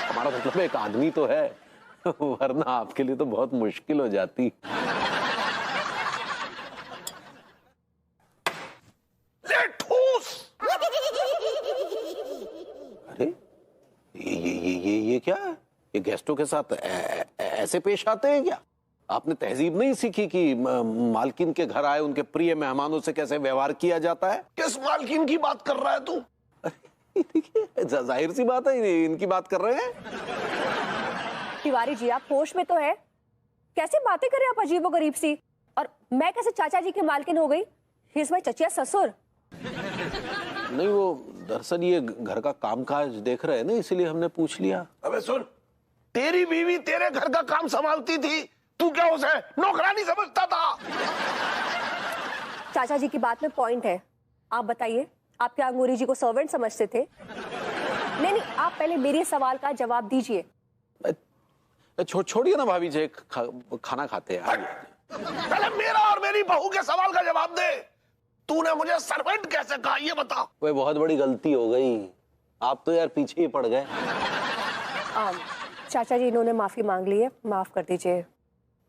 [SPEAKER 6] हमारा मतलब एक आदमी तो है, वरना आपके लिए तो बहुत मुश्किल हो जाती। अरे ये क्या है? ये गेस्टों के साथ ऐसे पेश आते हैं क्या? आपने तहजीब नहीं सीखी कि मालकिन के घर आए उनके प्रिय मेहमानों से कैसे व्यवहार किया जाता है?
[SPEAKER 2] किस मालकिन की बात कर रहा है तू?
[SPEAKER 6] देखिए जाहिर सी बात है, इनकी बात कर रहे हैं।
[SPEAKER 12] तिवारी जी आप होश में तो है? कैसे बातें कर रहे हैं आप अजीबोगरीब सी? और मैं कैसे चाचा जी की मालकिन हो गई? ही इज माय चचिया ससुर।
[SPEAKER 6] नहीं वो दरअसल ये घर का कामकाज देख रहे हैं ना, इसलिए हमने पूछ लिया।
[SPEAKER 2] अबे सुन, तेरी बीवी तेरे घर का काम संभालती थी, तू क्या उसे नौकरानी समझता था?
[SPEAKER 12] चाचा जी की बात में पॉइंट है। आप बताइए, आप क्या अंगूरी जी को सर्वेंट समझते थे? नहीं, आप पहले मेरे सवाल का जवाब दीजिए।
[SPEAKER 6] छोड़िए ना भाभी जी, खाना खाते हैं।
[SPEAKER 2] पहले मेरा और मेरी बहू के सवाल का जवाब दे। तूने मुझे सर्वेंट कैसे कहा, ये बता।
[SPEAKER 6] कोई बहुत बड़ी गलती हो गई, आप तो यार पीछे ही पड़ गए।
[SPEAKER 12] चाचा जी इन्होंने माफी मांग ली है, माफ कर दीजिए।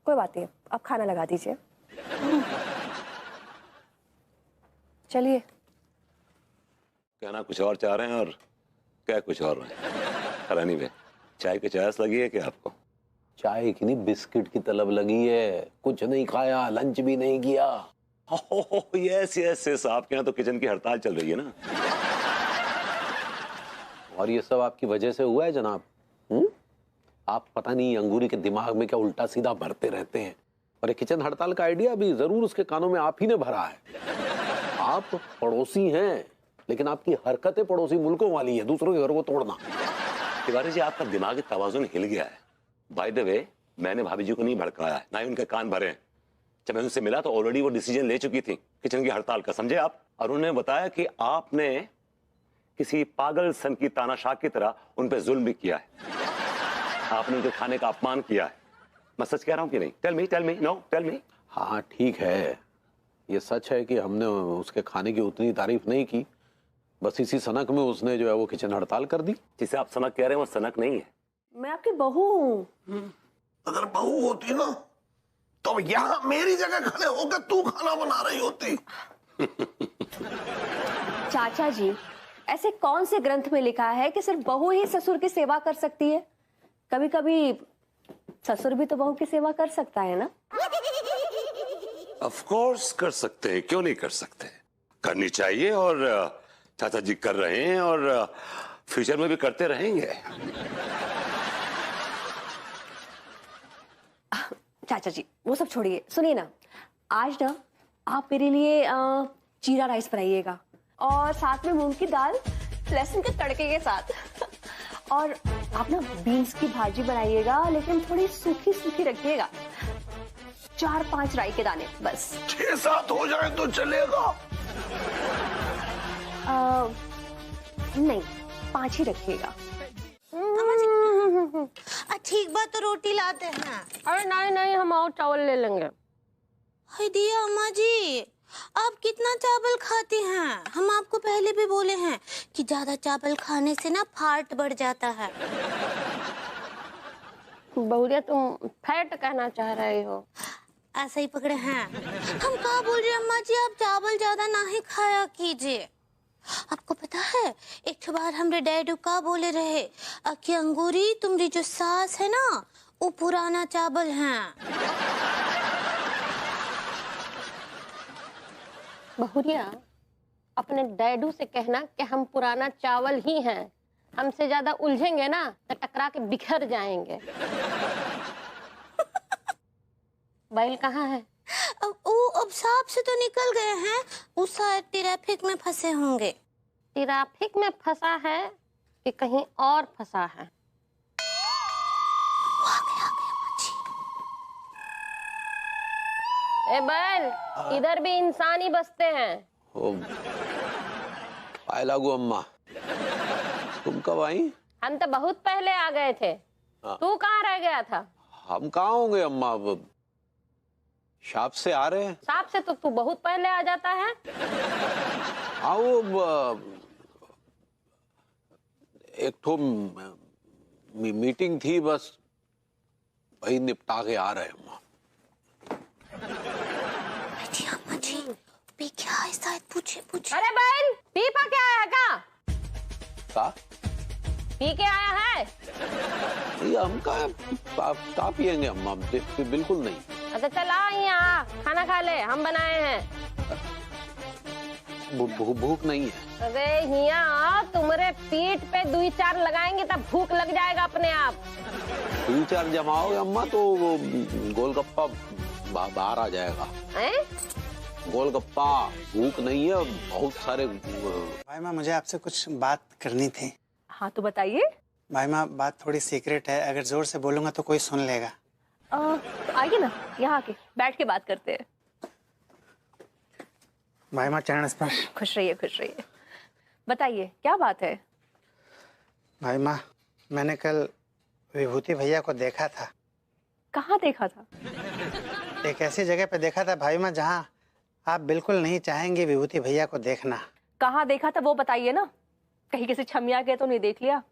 [SPEAKER 12] कोई बात नहीं, आप खाना लगा दीजिए। चलिए।
[SPEAKER 1] कहना कुछ और चाह रहे हैं और क्या कुछ और रहे हैं। एनीवे, चाय की चायस लगी है क्या आपको?
[SPEAKER 6] चाय की नहीं, बिस्किट की तलब लगी है। कुछ नहीं खाया, लंच भी नहीं किया।
[SPEAKER 1] यस यस यस, आपके यहाँ तो किचन की हड़ताल चल रही है ना।
[SPEAKER 6] और ये सब आपकी वजह से हुआ है जनाब। आप पता नहीं अंगूरी के दिमाग में क्या उल्टा सीधा भरते रहते हैं। और ये किचन हड़ताल का आइडिया भी जरूर उसके कानों में आप ही ने भरा है। आप पड़ोसी हैं, लेकिन आपकी हरकतें पड़ोसी मुल्कों वाली है, दूसरों के घर को तोड़ना।
[SPEAKER 1] तिवारी जी आपका दिमागी तवाजुन हिल गया है। बाय द वे, मैंने भाभी जी को नहीं भड़काया है, ना ही उनके कान भरे हैं। जब मैं उनसे मिला तो ऑलरेडी वो डिसीजन ले चुकी थी किचन की हड़ताल का, समझे आप? और उन्होंने बताया कि आपने किसी पागल सन की तानाशाह की तरह उन पे जुल्म भी किया है। आपने उनके खाने का अपमान किया है। मैं सच कह रहा हूं कि नहीं? Tell me, no tell me.
[SPEAKER 6] हाँ ठीक है, ये सच है कि हमने उसके खाने की उतनी तारीफ नहीं की। बस इसी सनक में उसने जो है वो किचन हड़ताल कर दी।
[SPEAKER 1] जिसे आप सनक कह रहे हैं वो सनक नहीं है।
[SPEAKER 12] मैं आपकी बहू हूँ।
[SPEAKER 2] अगर बहू होती ना तो यहाँ मेरी जगह खड़े होकर तू खाना बना रही होती।
[SPEAKER 12] चाचा जी, ऐसे कौन से ग्रंथ में लिखा है कि सिर्फ बहू ही ससुर की सेवा कर सकती है? कभी कभी ससुर भी तो बहू की सेवा कर सकता है ना?
[SPEAKER 1] ऑफ कोर्स कर सकते हैं, क्यों नहीं कर सकते? करनी चाहिए, और चाचा जी कर रहे हैं और फ्यूचर में भी करते रहेंगे।
[SPEAKER 12] चाचा जी वो सब छोड़िए, सुनिए ना, आज ना आप मेरे लिए जीरा राइस बनाइएगा और साथ में मूंग की दाल लहसुन के तड़के के साथ। और आप ना बीन्स की भाजी बनाइएगा, लेकिन थोड़ी सूखी सूखी रखिएगा। 4-5 राई के दाने बस।
[SPEAKER 2] 6-7 हो जाए तो चलेगा?
[SPEAKER 12] नहीं, 5 ही रखिएगा।
[SPEAKER 4] ठीक बात, तो रोटी लाते हैं।
[SPEAKER 12] अरे नहीं, हम और चावल ले लेंगे।
[SPEAKER 4] हाय दिया अम्मा जी, आप कितना चावल खाते हैं? हम आपको पहले भी बोले हैं कि ज्यादा चावल खाने से ना फैट बढ़ जाता है।
[SPEAKER 12] बहुरिया तुम फैट कहना चाह रहे हो?
[SPEAKER 4] ऐसा ही पकड़े हैं। हम कहा बोल रहे अम्मा जी, आप चावल ज्यादा ना ही खाया कीजिए। आपको पता है एक बार हमरे डैडू का बोले रहे कि अंगूरी तुम्हारी जो सास है ना वो पुराना चावल है।
[SPEAKER 12] बहुरिया, अपने डैडू से कहना कि हम पुराना चावल ही हैं। हमसे ज्यादा उलझेंगे ना तो टकरा के बिखर जाएंगे। बैल कहाँ है?
[SPEAKER 4] अब सांप से तो निकल गए हैं, उस ट्रैफिक में फंसे होंगे।
[SPEAKER 12] ट्रैफिक में फंसा है कि कहीं और फंसा है?
[SPEAKER 13] ए बैल, इधर भी इंसान ही बसते हैं।
[SPEAKER 6] ओ, पाए लागू अम्मा, तुम कब आई?
[SPEAKER 13] हम तो बहुत पहले आ गए थे। तू कहाँ रह गया था?
[SPEAKER 6] हम कहाँ होंगे अम्मा, शॉप से आ रहे हैं।
[SPEAKER 13] शॉप से तो तू बहुत पहले आ जाता है।
[SPEAKER 6] हाँ वो एक ठो मीटिंग थी, बस वही निपटा के आ रहे हैं अम्मा।
[SPEAKER 4] अम्मा जी भी क्या है, शायद पूछे।
[SPEAKER 13] अरे बहन, पीपा क्या आया का? पी के आया है?
[SPEAKER 6] ये हम का पियेंगे अम्मा, बिल्कुल नहीं।
[SPEAKER 13] अच्छा चल आ यहाँ, खाना खा ले, हम बनाए हैं।
[SPEAKER 6] भूख नहीं है।
[SPEAKER 13] अरे यहाँ तुम्हारे पीठ पे 2-4 लगाएंगे तब भूख लग जाएगा अपने आप।
[SPEAKER 6] 2-4 जमाओगे अम्मा तो वो गोलगप्पा बाहर आ जाएगा। गोलगप्पा भूख नहीं है, बहुत सारे।
[SPEAKER 9] भाई माँ, मुझे आपसे कुछ बात करनी थी।
[SPEAKER 3] हाँ तो बताइए।
[SPEAKER 9] भाई माँ, बात थोड़ी सीक्रेट है, अगर जोर से बोलूंगा तो कोई सुन लेगा।
[SPEAKER 3] आइए ना, यहाँ आके बैठ के बात करते हैं।
[SPEAKER 9] भाई माँ, चरण स्पर्श।
[SPEAKER 3] खुश रहिए, खुश रहिए। बताइए क्या बात है?
[SPEAKER 9] भाई माँ, मैंने कल विभूति भैया को देखा था।
[SPEAKER 3] कहाँ देखा था?
[SPEAKER 9] एक ऐसी जगह पे देखा था भाई माँ जहाँ आप बिल्कुल नहीं चाहेंगे विभूति भैया को देखना।
[SPEAKER 3] कहाँ देखा था वो बताइए ना, कहीं किसी छमिया के तो नहीं देख लिया?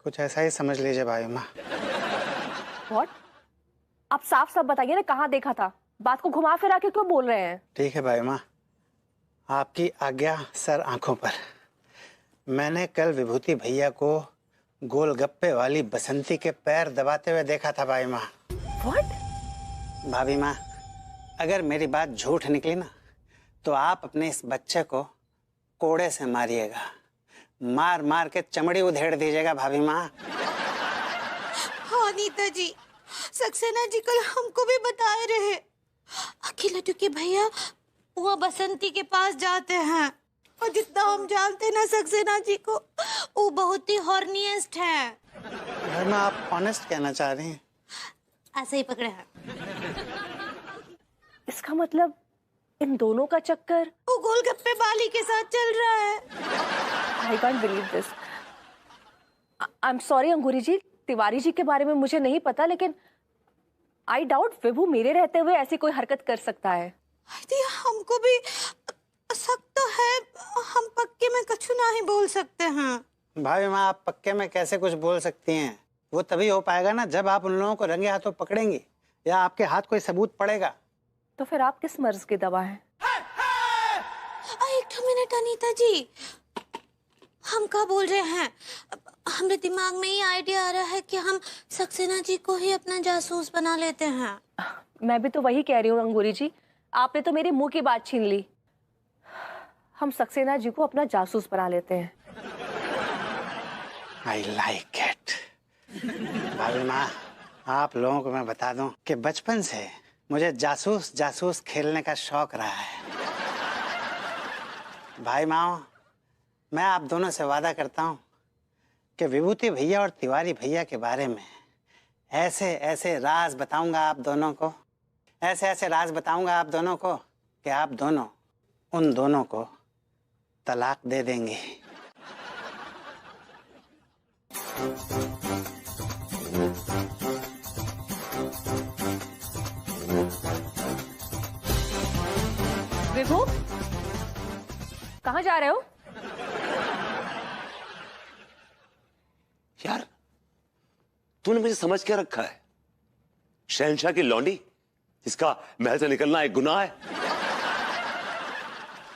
[SPEAKER 9] कुछ ऐसा ही समझ लीजिए भाई माँ।
[SPEAKER 3] What? आप साफ साफ बताइए ना, कहाँ देखा था? बात को घुमा फिरा के क्यों बोल रहे हैं?
[SPEAKER 9] ठीक है भाई माँ, आपकी आज्ञा सर आंखों पर। मैंने कल विभूति भैया को गोलगप्पे वाली बसंती के पैर दबाते हुए देखा था भाई माँ।
[SPEAKER 3] What?
[SPEAKER 9] भाभी माँ, अगर मेरी बात झूठ निकली ना तो आप अपने इस बच्चे को कोड़े से मारिएगा, मार मार के चमड़ी उधेड़ दीजिएगा भाभी माँ।
[SPEAKER 4] हाँ नीता जी, सक्सेना जी कल हमको भी बताए रहे, अकेला के भैया वहाँ बसंती के पास जाते हैं, और जितना हम जानते ना सक्सेना जी को, वो बहुत ही हॉर्निएस्ट है।
[SPEAKER 9] भाई माँ, आप ऑनेस्ट कहना चाह रही हैं?
[SPEAKER 4] ऐसे ही पकड़े हैं।
[SPEAKER 3] इसका मतलब इन दोनों का चक्कर
[SPEAKER 4] वो गोलगप्पे वाली के साथ चल रहा है।
[SPEAKER 3] I can't believe this. I'm sorry अंगूरी जी, तिवारी जी के बारे में मुझे नहीं पता, लेकिन I doubt विभू मेरे रहते हुए ऐसी कोई हरकत कर सकता है।
[SPEAKER 4] हमको भी शक तो है, हम पक्के में कुछ नहीं बोल सकते हैं।
[SPEAKER 9] भाभी माँ, आप पक्के में कैसे कुछ बोल सकती हैं? वो तभी हो पाएगा ना जब आप उन लोगों को रंगे हाथों पकड़ेंगी या आपके हाथ कोई सबूत पड़ेगा।
[SPEAKER 3] तो फिर आप किस मर्ज की दवा है?
[SPEAKER 4] एक मिनट अनीता जी, हम क्या बोल रहे हैं? हमारे दिमाग में ये आइडिया आ रहा है कि हम सक्सेना जी को ही अपना जासूस बना लेते हैं।
[SPEAKER 3] मैं भी तो वही कह रही हूँ अंगूरी जी, आपने तो मेरे मुंह की बात छीन ली। हम सक्सेना जी को अपना जासूस बना लेते हैं।
[SPEAKER 9] I like it. भाभी माँ, आप लोगों को मैं बता दूं कि बचपन से मुझे जासूस जासूस खेलने का शौक रहा है। भाई माँ, मैं आप दोनों से वादा करता हूँ कि विभूति भैया और तिवारी भैया के बारे में ऐसे ऐसे राज बताऊंगा आप दोनों को, ऐसे ऐसे राज बताऊंगा आप दोनों को कि आप दोनों उन दोनों को तलाक दे देंगे।
[SPEAKER 3] विभू, कहाँ जा रहे हो?
[SPEAKER 1] यार, तूने मुझे समझ क्या रखा है? शहंशाह की लौंडी जिसका महल से निकलना एक गुनाह है?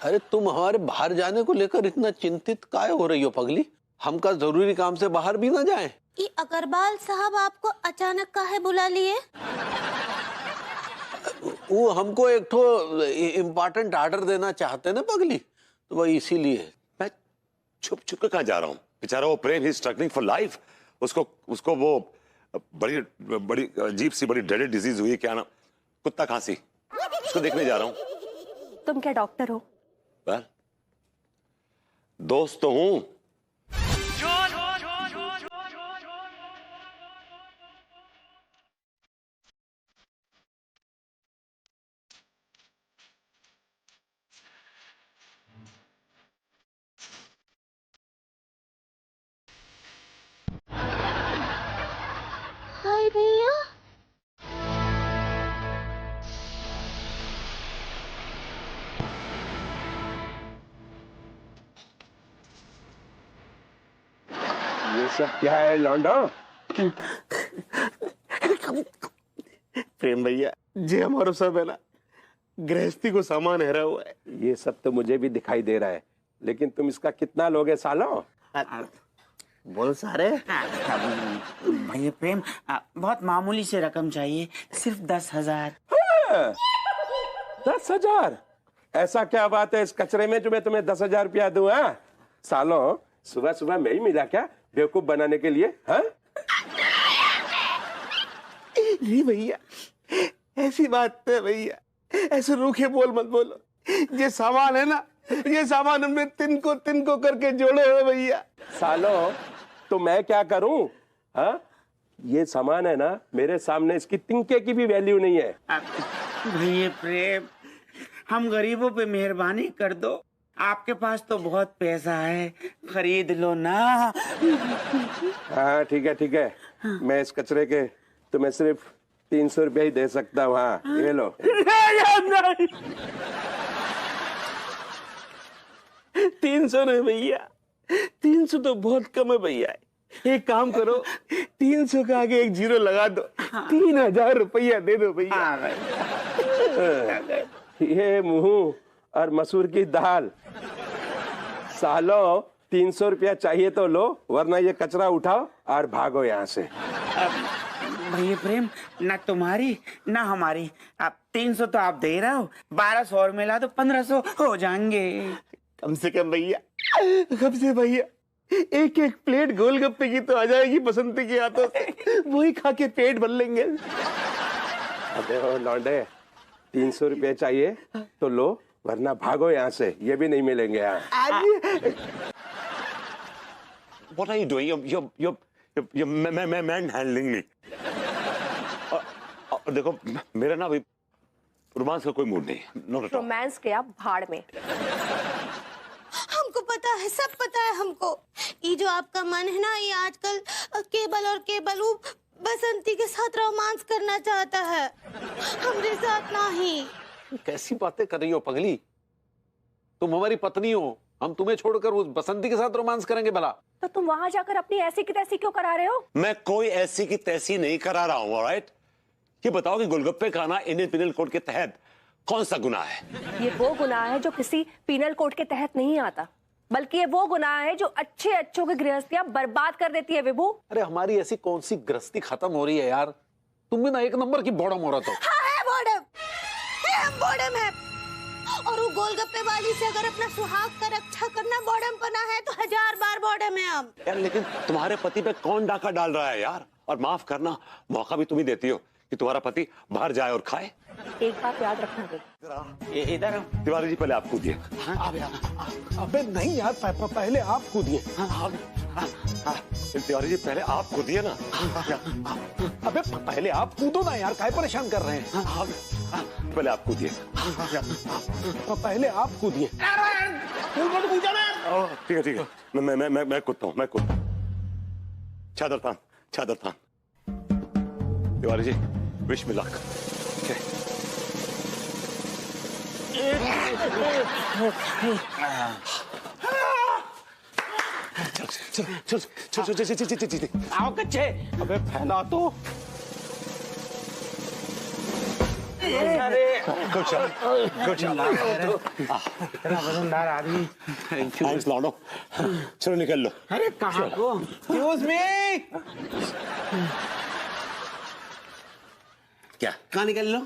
[SPEAKER 6] अरे तुम हमारे बाहर जाने को लेकर इतना चिंतित काहे हो रही हो पगली? हम का जरूरी काम से बाहर भी ना जाएं?
[SPEAKER 4] ये अग्रवाल साहब आपको अचानक काहे बुला लिए?
[SPEAKER 6] वो हमको एक ठो इम्पोर्टेंट ऑर्डर देना चाहते ना पगली, तो वही इसीलिए।
[SPEAKER 1] मैं छुप छुप कर कहाँ जा रहा हूँ? बेचारा वो प्रेम, ही स्ट्रगलिंग फॉर लाइफ। उसको वो बड़ी बड़ी अजीब सी बड़ी ड्रेडेड डिजीज हुई है, क्या नाम, कुत्ता खांसी, उसको देखने जा रहा हूँ।
[SPEAKER 3] तुम क्या डॉक्टर हो?
[SPEAKER 1] दोस्त तो हूँ।
[SPEAKER 14] सब क्या है लौंडा?
[SPEAKER 7] प्रेम भैया जी हमारो सब है ना गृहस्थी को सामान हरा हुआ है।
[SPEAKER 14] ये सब तो मुझे भी दिखाई दे रहा है, लेकिन तुम इसका कितना लोगे सालों?
[SPEAKER 8] बोल सारे। भैया प्रेम बहुत मामूली से रकम चाहिए, सिर्फ 10,000।
[SPEAKER 14] 10,000? ऐसा क्या बात है इस कचरे में जो मैं तुम्हें 10,000 रुपया दूं? सालों सुबह सुबह मैं ही मिला क्या बेवकूफ बनाने के लिए? हाँ
[SPEAKER 7] नहीं भैया ऐसी बात है भैया, ऐसे रूखे बोल मत बोलो। ये सामान है ना, ये सामान हमने तिनको करके जोड़े हैं भैया।
[SPEAKER 14] सालों तो मैं क्या करूं? हाँ ये सामान है ना, मेरे सामने इसकी तिनके की भी वैल्यू नहीं है।
[SPEAKER 8] भैया प्रेम हम गरीबों पे मेहरबानी कर दो, आपके पास तो बहुत पैसा है, खरीद लो ना।
[SPEAKER 14] हाँ ठीक है, मैं इस कचरे के तुम्हें सिर्फ 300 रुपया ही दे सकता हूँ। हाँ ये लो।
[SPEAKER 7] 300 नहीं भैया, 300 तो बहुत कम है भैया। एक काम करो 300 के आगे एक जीरो लगा दो, 3,000 रुपया दे दो भैया।
[SPEAKER 14] ये मुंह और मसूर की दाल। सालों 300 रुपया चाहिए तो लो, वरना ये कचरा उठाओ और भागो यहाँ से।
[SPEAKER 8] भैया प्रेम ना तुम्हारी ना हमारी, आप 300 तो आप दे रहे हो, 1200 और मिला तो 1500 हो जाएंगे।
[SPEAKER 7] कम से कम भैया, कम से भैया एक प्लेट गोलगप्पे की तो आ जाएगी बसंती के हाथों से, वही खा के पेट भर लेंगे।
[SPEAKER 14] अबे ओ लौंडे 300 रुपये चाहिए तो लो, वरना भागो यहाँ से, ये भी नहीं मिलेंगे यहाँ।
[SPEAKER 1] What are you doing? You're manhandling me. और देखो मेरा ना अभी रोमांस का कोई मूड नहीं है।
[SPEAKER 12] रोमांस के आप भाड़ में।
[SPEAKER 4] हमको पता है, सब पता है हमको। ये जो आपका मन है ना, ये आजकल केवल वो बसंती के साथ रोमांस करना चाहता है, हमरे साथ नहीं।
[SPEAKER 6] कैसी बातें कर रही हो पगली? तुम हमारी पत्नी हो, हम तुम्हें छोड़कर उस बसंती के साथ रोमांस करेंगे भला?
[SPEAKER 12] तो तुम वहां जाकर अपनी ऐसी की तैसी क्यों करा रहे हो?
[SPEAKER 1] मैं कोई ऐसी की तैसी नहीं करा रहा हूँ, ऑलराइट? ये बताओ कि गोलगप्पे खाना इंडियन पिनल कोड के तहत कौन सा गुनाह है?
[SPEAKER 12] ये वो गुनाह है जो किसी पिनल कोड के तहत नहीं आता, बल्कि ये वो गुनाह है जो अच्छों की गृहस्थियां बर्बाद कर देती है विभू।
[SPEAKER 6] अरे हमारी ऐसी कौन सी गृहस्थी खत्म हो रही है यार? तुम भी ना एक नंबर की बॉडम औरत हो।
[SPEAKER 4] हाँ है बॉडम, बॉडम है। और वो गोलगप्पे वाली से अगर अपना सुहाग का रक्षा करना बॉडम बना है तो 1000 बार बॉडम है हम।
[SPEAKER 1] यार लेकिन तुम्हारे पति पे कौन डाका डाल रहा है यार? और माफ करना, मौका भी तुम ही देती हो कि तुम्हारा पति बाहर जाए और खाए।
[SPEAKER 12] एक बात याद रखना,
[SPEAKER 8] इधर
[SPEAKER 1] तिवारी जी पहले आप कूदिए।
[SPEAKER 2] अबे नहीं यार, पहले आप कूदिए।
[SPEAKER 1] तिवारी जी पहले आप कूदिए ना।
[SPEAKER 2] अबे पहले आप कूदो ना यार, काहे परेशान कर रहे हैं?
[SPEAKER 1] पहले आप कूदिए।
[SPEAKER 2] पहले आप कूदिए।
[SPEAKER 1] ठीक है, मैं कूदता हूँ, मैं कूदता हूँ। चादर थान। Tiwari ji wish me luck. चल।
[SPEAKER 8] आओ कच्चे।
[SPEAKER 2] अबे फैला तो।
[SPEAKER 1] Good job.
[SPEAKER 8] इतना वजनदार आदमी।
[SPEAKER 1] Thanks लौंडो। चलो निकल लो।
[SPEAKER 8] अरे कहाँ को? Excuse me।
[SPEAKER 7] क्या कहाँ निकल लो?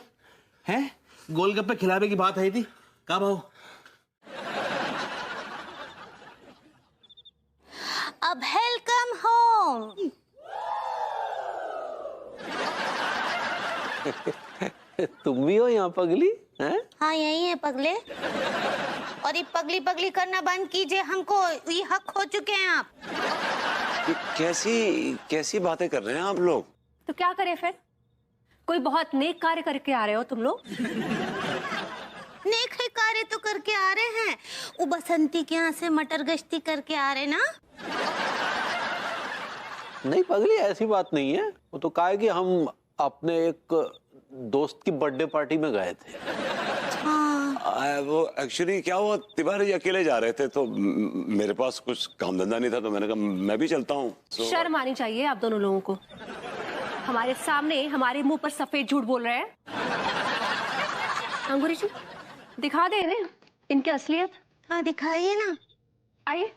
[SPEAKER 7] हैं गोलगप्पे खिलावे की बात है थी, कब आओ?
[SPEAKER 4] अब वेलकम होम।
[SPEAKER 6] तुम भी हो यहाँ पगली? हैं?
[SPEAKER 4] हाँ यही है पगले। और ये पगली करना बंद कीजिए, हमको ये हक खो चुके हैं आप।
[SPEAKER 1] कैसी बातें कर रहे हैं आप लोग?
[SPEAKER 12] तो क्या करें फिर? कोई बहुत नेक कार्य करके आ रहे हो तुम लोग।
[SPEAKER 4] नेक कार्य तो करके आ रहे हैं, वो बसंती के यहाँ से मटर गश्ती करके आ रहे ना।
[SPEAKER 6] नहीं पगली ऐसी बात नहीं है, वो तो कहा है कि हम अपने एक दोस्त की बर्थडे पार्टी में गए थे।
[SPEAKER 4] हाँ।
[SPEAKER 1] वो एक्चुअली क्या हुआ, तिवारी जी अकेले जा रहे थे तो मेरे पास कुछ काम धंधा नहीं था तो मैंने कहा मैं भी चलता हूँ।
[SPEAKER 12] शर्म आनी चाहिए आप दोनों लोगों को, हमारे सामने हमारे मुंह पर सफेद झूठ बोल रहे हैं। अंगूरी जी दिखा दे इन्हें इनकी असलियत।
[SPEAKER 4] हाँ दिखाइए ना।
[SPEAKER 12] आइए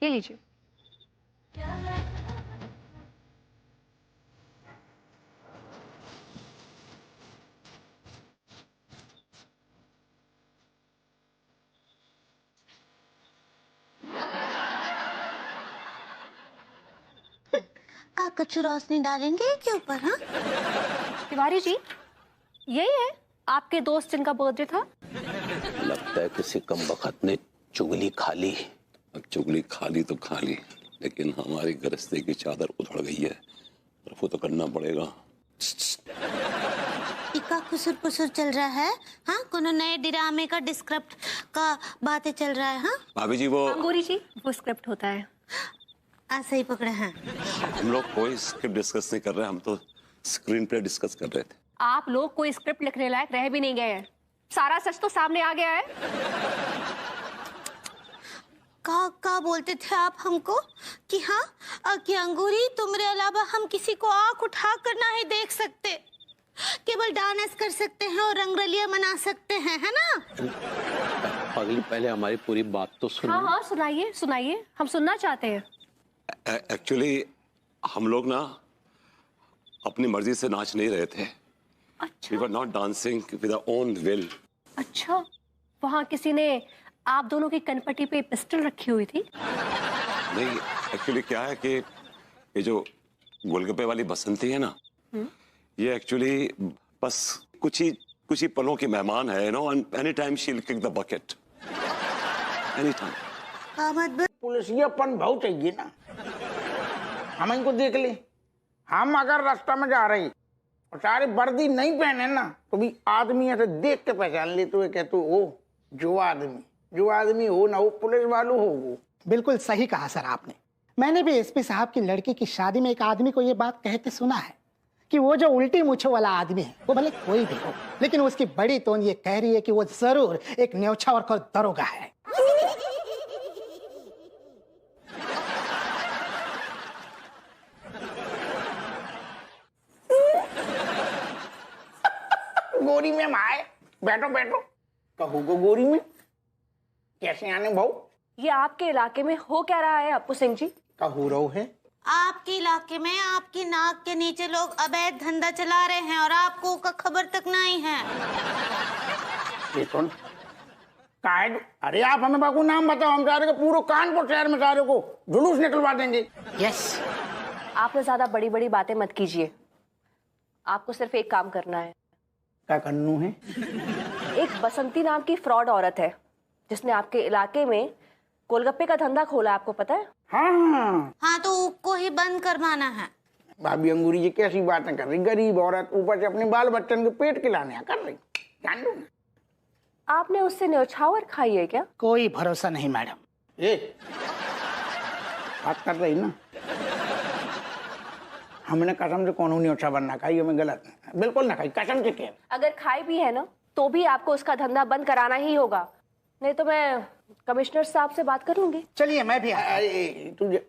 [SPEAKER 12] ये लीजिए।
[SPEAKER 4] आप कुछ रोशनी डालेंगे के ऊपर? हाँ
[SPEAKER 12] तिवारी जी यही है आपके दोस्त जिनका बर्थडे था?
[SPEAKER 6] लगता है किसी कमबख्त ने चुगली खा ली।
[SPEAKER 1] अब चुगली खा ली तो खा ली, लेकिन हमारी गरस्ते की चादर उधड़ गई है, रफू तो करना पड़ेगा।
[SPEAKER 4] इका खुसुर पुसुर चल रहा है। हाँ कोनो नए ड्रामे का डिस्क्रिप्ट का बातें चल रहा है। हाँ
[SPEAKER 1] भाभी जी वो
[SPEAKER 12] अंगूरी जी वो स्क्रिप्ट होता है।
[SPEAKER 4] ऐसे ही पकड़े हैं।
[SPEAKER 1] हम लोग कोई स्क्रिप्ट डिस्कस नहीं कर रहे, हम तो स्क्रीन प्ले डिस्कस कर रहे थे।
[SPEAKER 12] आप लोग कोई स्क्रिप्ट लिखने लायक रह भी नहीं गए हैं, सारा सच तो सामने आ गया है।
[SPEAKER 4] का बोलते थे आप हमको कि हाँ कि अंगूरी तुम्हारे अलावा हम किसी को आंख उठा कर ना ही देख सकते, केवल डांस कर सकते हैं और रंगरलियां मना सकते हैं, है ना?
[SPEAKER 6] पगली पहले हमारी पूरी बात तो सुन।
[SPEAKER 12] हाँ हाँ सुनाइए सुनाइए, हम सुनना चाहते हैं।
[SPEAKER 1] एक्चुअली हम लोग ना अपनी मर्जी से नाच नहीं रहे थे।
[SPEAKER 12] अच्छा।
[SPEAKER 1] We were not dancing with our own will.
[SPEAKER 12] अच्छा वहाँ किसी ने आप दोनों की कनपट्टी पे पिस्टल रखी हुई थी?
[SPEAKER 1] नहीं एक्चुअली क्या है कि ये जो गोलगप्पे वाली बसंती है ना, ये एक्चुअली बस कुछ ही पलों की मेहमान है, no, and any time she will kick the bucket any time.
[SPEAKER 15] पुलिसियापन बहुत चाहिए ना, हम इनको देख ले। हम अगर रास्ता में जा रहे और सारे वर्दी नहीं पहने ना तो भी आदमी ऐसे देख के पहचान ले, तो कहते हो जो आदमी हो ना वो पुलिस वालों हो वो।
[SPEAKER 9] बिल्कुल सही कहा सर आपने। मैंने भी एसपी साहब की लड़की की शादी में एक आदमी को ये बात कहते सुना है कि वो जो उल्टी मूछों वाला आदमी है वो भले कोई भी हो, लेकिन उसकी बड़ी टोन ये कह रही है कि वो जरूर एक न्योछावर और दरोगा है।
[SPEAKER 15] गोरी में आए, बैठो बैठो। कहू को गोरी में कैसे आने भाऊ?
[SPEAKER 12] ये आपके इलाके में हो क्या रहा है अपू सिंह जी?
[SPEAKER 15] कहू रहो है
[SPEAKER 4] आपके इलाके में आपकी नाक के नीचे लोग अवैध धंधा चला रहे हैं और आपको का खबर तक नहीं है।
[SPEAKER 15] ये कौन? अरे आप हमें बाबू नाम बताओ, हम सारे को पूरे कानपुर शहर में सारे को जुलूस निकलवा देंगे।
[SPEAKER 12] यस आपने ज्यादा बड़ी बड़ी बातें मत कीजिए, आपको सिर्फ एक काम करना है।
[SPEAKER 15] क्या करना है?
[SPEAKER 12] एक बसंती नाम की फ्रॉड औरत है जिसने आपके इलाके में गोलगप्पे का धंधा खोला, आपको पता है?
[SPEAKER 4] हाँ तो उसको ही बंद करवाना है।
[SPEAKER 15] भाभी अंगूरी जी कैसी बातें कर रही, गरीब औरत ऊपर से अपने बाल बच्चन के पेट खिलाने कर रही। जान दो
[SPEAKER 12] आपने उससे न्योछावर खाई है क्या?
[SPEAKER 9] कोई भरोसा नहीं मैडम।
[SPEAKER 15] ये बात कर रही ना, हमने कसम से कौन न्योछावर ना खाई, हमें गलत बिल्कुल ना खाई, कसम से कह।
[SPEAKER 12] अगर खाई भी है ना तो भी आपको उसका धंधा बंद कराना ही होगा, नहीं तो मैं कमिश्नर साहब से बात कर लूंगी।
[SPEAKER 9] चलिए मैं भी
[SPEAKER 15] तुझे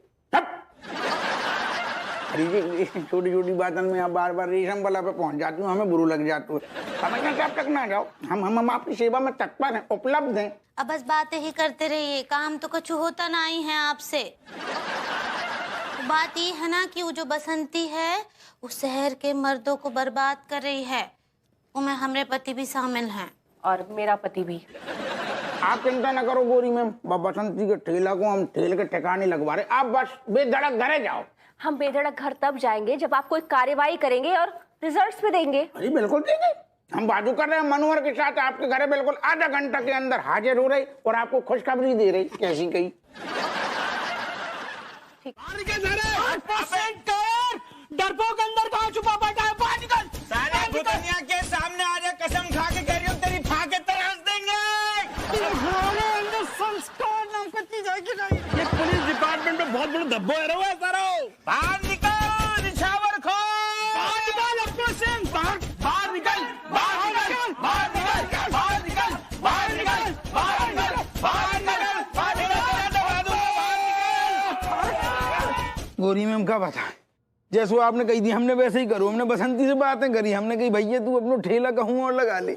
[SPEAKER 15] छोटी छोटी बातों में आप बार बार रेशम वाला पे पहुंच जाती हूँ, हमें बुरा लग जाता है। कमिश्नर साहब तक ना जाओ, हम आपकी सेवा में तत्पर हैं, उपलब्ध हैं।
[SPEAKER 4] अब बस बातें ही करते रहिए, काम तो कुछ होता नहीं है आपसे। बात ये है ना कि वो जो बसंती है उस शहर के मर्दों को बर्बाद कर रही है, उनमें हमारे पति भी शामिल हैं
[SPEAKER 12] और मेरा पति भी।
[SPEAKER 15] आप चिंता न करो गोरी मैम, बसंती के ठेला को हम ठेल के ठिकाने लगवा रहे, आप बस बेधड़क घरे जाओ।
[SPEAKER 12] हम बेधड़क घर तब जाएंगे जब आप कोई कार्रवाई करेंगे और रिजल्ट्स भी देंगे।
[SPEAKER 15] अरे बिल्कुल देंगे, हम बाजू कर रहे हैं मनोहर के साथ, आपके घरे बिल्कुल आधा घंटा के अंदर हाजिर हो रही और आपको खुशखबरी दे रही। कैसी कही?
[SPEAKER 5] डरपोक अंदर कहाँ छुपा बैठा है? बाहर निकल। साले भूतनिया के सामने आ जा, कसम खा के कह रही हूँ तेरी फाके तराश देंगे। अंदर संस्कार नाम का चीज है कि नहीं? ये पुलिस डिपार्टमेंट में बहुत बड़ा धब्बो है रहा है सारा। बाहर निकल निछावर खो। बाहर निकल अपने सिंह, बाहर निकल, बाहर निकल, बाहर निकल, बाहर निकल,
[SPEAKER 15] गोरी मैम का बताएं, जैसे आपने कही थी हमने वैसे ही करो। हमने बसंती से बातें करी, हमने कही भैया तू अपनो ठेला कहूँ और लगा ले,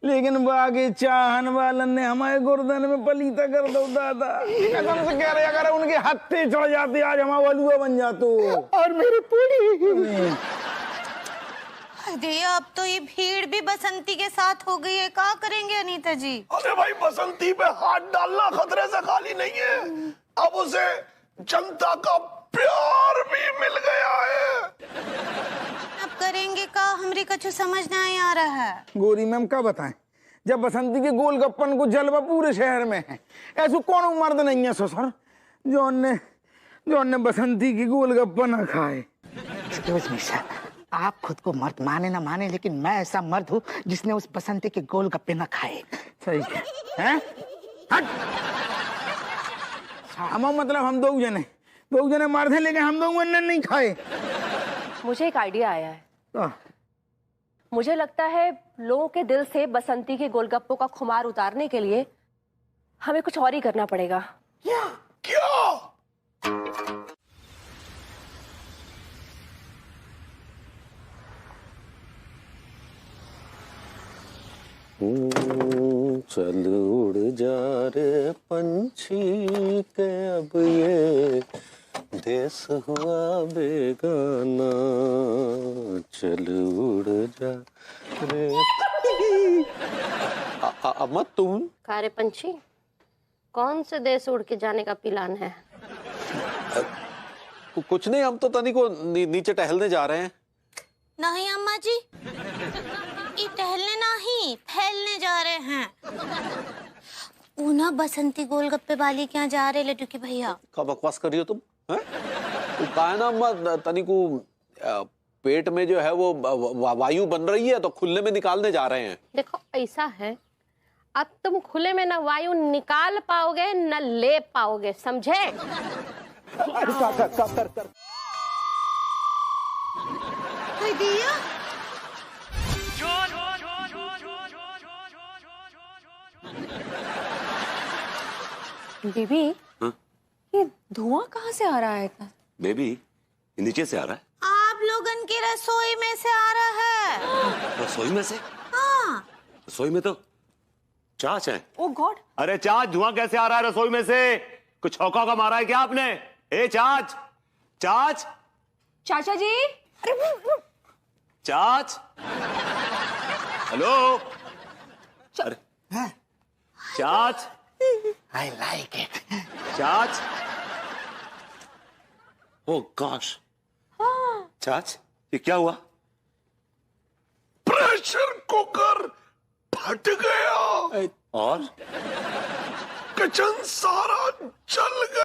[SPEAKER 15] लेकिन बागे चाहन वालन ने हमारे गुर्दन में पलीता कर दो दादा। कसम से कह रहे अगर उनके हत्थे चढ़ जाते आज हमारा वलुआ बन जातो। और मेरी पूरी
[SPEAKER 4] अरे अब तो ये भीड़ भी बसंती के साथ हो गई है, क्या करेंगे अनीता जी?
[SPEAKER 2] अरे भाई बसंती पे हाथ डालना खतरे से खाली नहीं है, अब उसे जनता का प्यार भी मिल गया है।
[SPEAKER 4] अब करेंगे का, हमरे कछु समझ नहीं आ रहा है।
[SPEAKER 15] गोरी मैम का बताएं, जब बसंती के गोलगप्पन को जलवा पूरे शहर में है, ऐसा कौन मर्द नहीं है ससुर जो ने बसंती की गोलगप्पा ना खाए।
[SPEAKER 16] एक्सक्यूज मी सर, आप खुद को मर्द माने ना माने, लेकिन मैं ऐसा मर्द हूँ जिसने उस बसंती के गोलगप्पे ना खाए।
[SPEAKER 15] सही है? हट। मतलब हम दो जने मर्द हैं, लेकिन हम दो नहीं खाए।
[SPEAKER 12] मुझे एक आइडिया आया है। मुझे लगता है लोगों के दिल से बसंती के गोलगप्पों का खुमार उतारने के लिए हमें कुछ और ही करना पड़ेगा।
[SPEAKER 2] क्या?
[SPEAKER 6] चल उड़ जा रे पंछी के अब ये देश हुआ बेगाना, चल उड़ जा रे। अम्मा तुम
[SPEAKER 13] कारे पंछी, कौन से देश उड़ के जाने का प्लान है?
[SPEAKER 6] कुछ नहीं, हम तो तनी को नीचे टहलने जा रहे हैं।
[SPEAKER 4] नहीं अम्मा जी, ये टहलने नहीं फैलने जा रहे हैं। ऊना बसंती गोलगप्पे वाली क्या जा रहे लड्डू के भैया?
[SPEAKER 6] क्या बकवास कर रही हो तुम? है ना अम्मा, तनी को पेट में जो है वो वायु बन रही है तो खुले में निकालने जा रहे हैं।
[SPEAKER 13] देखो ऐसा है, अब तुम खुले में न वायु निकाल पाओगे न ले पाओगे, समझे?
[SPEAKER 15] कर।
[SPEAKER 12] बेबी, ये धुआं कहाँ से आ रहा है इतना?
[SPEAKER 1] बेबी, नीचे से आ रहा है।
[SPEAKER 4] आप लोगन की रसोई में से आ रहा है।
[SPEAKER 1] रसोई में से?
[SPEAKER 4] हाँ।
[SPEAKER 1] रसोई में तो चाच है।
[SPEAKER 12] ओ गॉड! अरे
[SPEAKER 1] चाच, धुआं कैसे आ रहा है रसोई में से? कुछ छौका का मारा है क्या आपने? ए चाच, चाच,
[SPEAKER 12] चाचा जी,
[SPEAKER 1] चाच, हेलो, अरे चाच,
[SPEAKER 16] आई लाइक इट।
[SPEAKER 1] चाच, ओ गॉश, चाच, ये क्या हुआ?
[SPEAKER 2] प्रेशर कुकर फट गया
[SPEAKER 1] और
[SPEAKER 2] किचन सारा जल गया।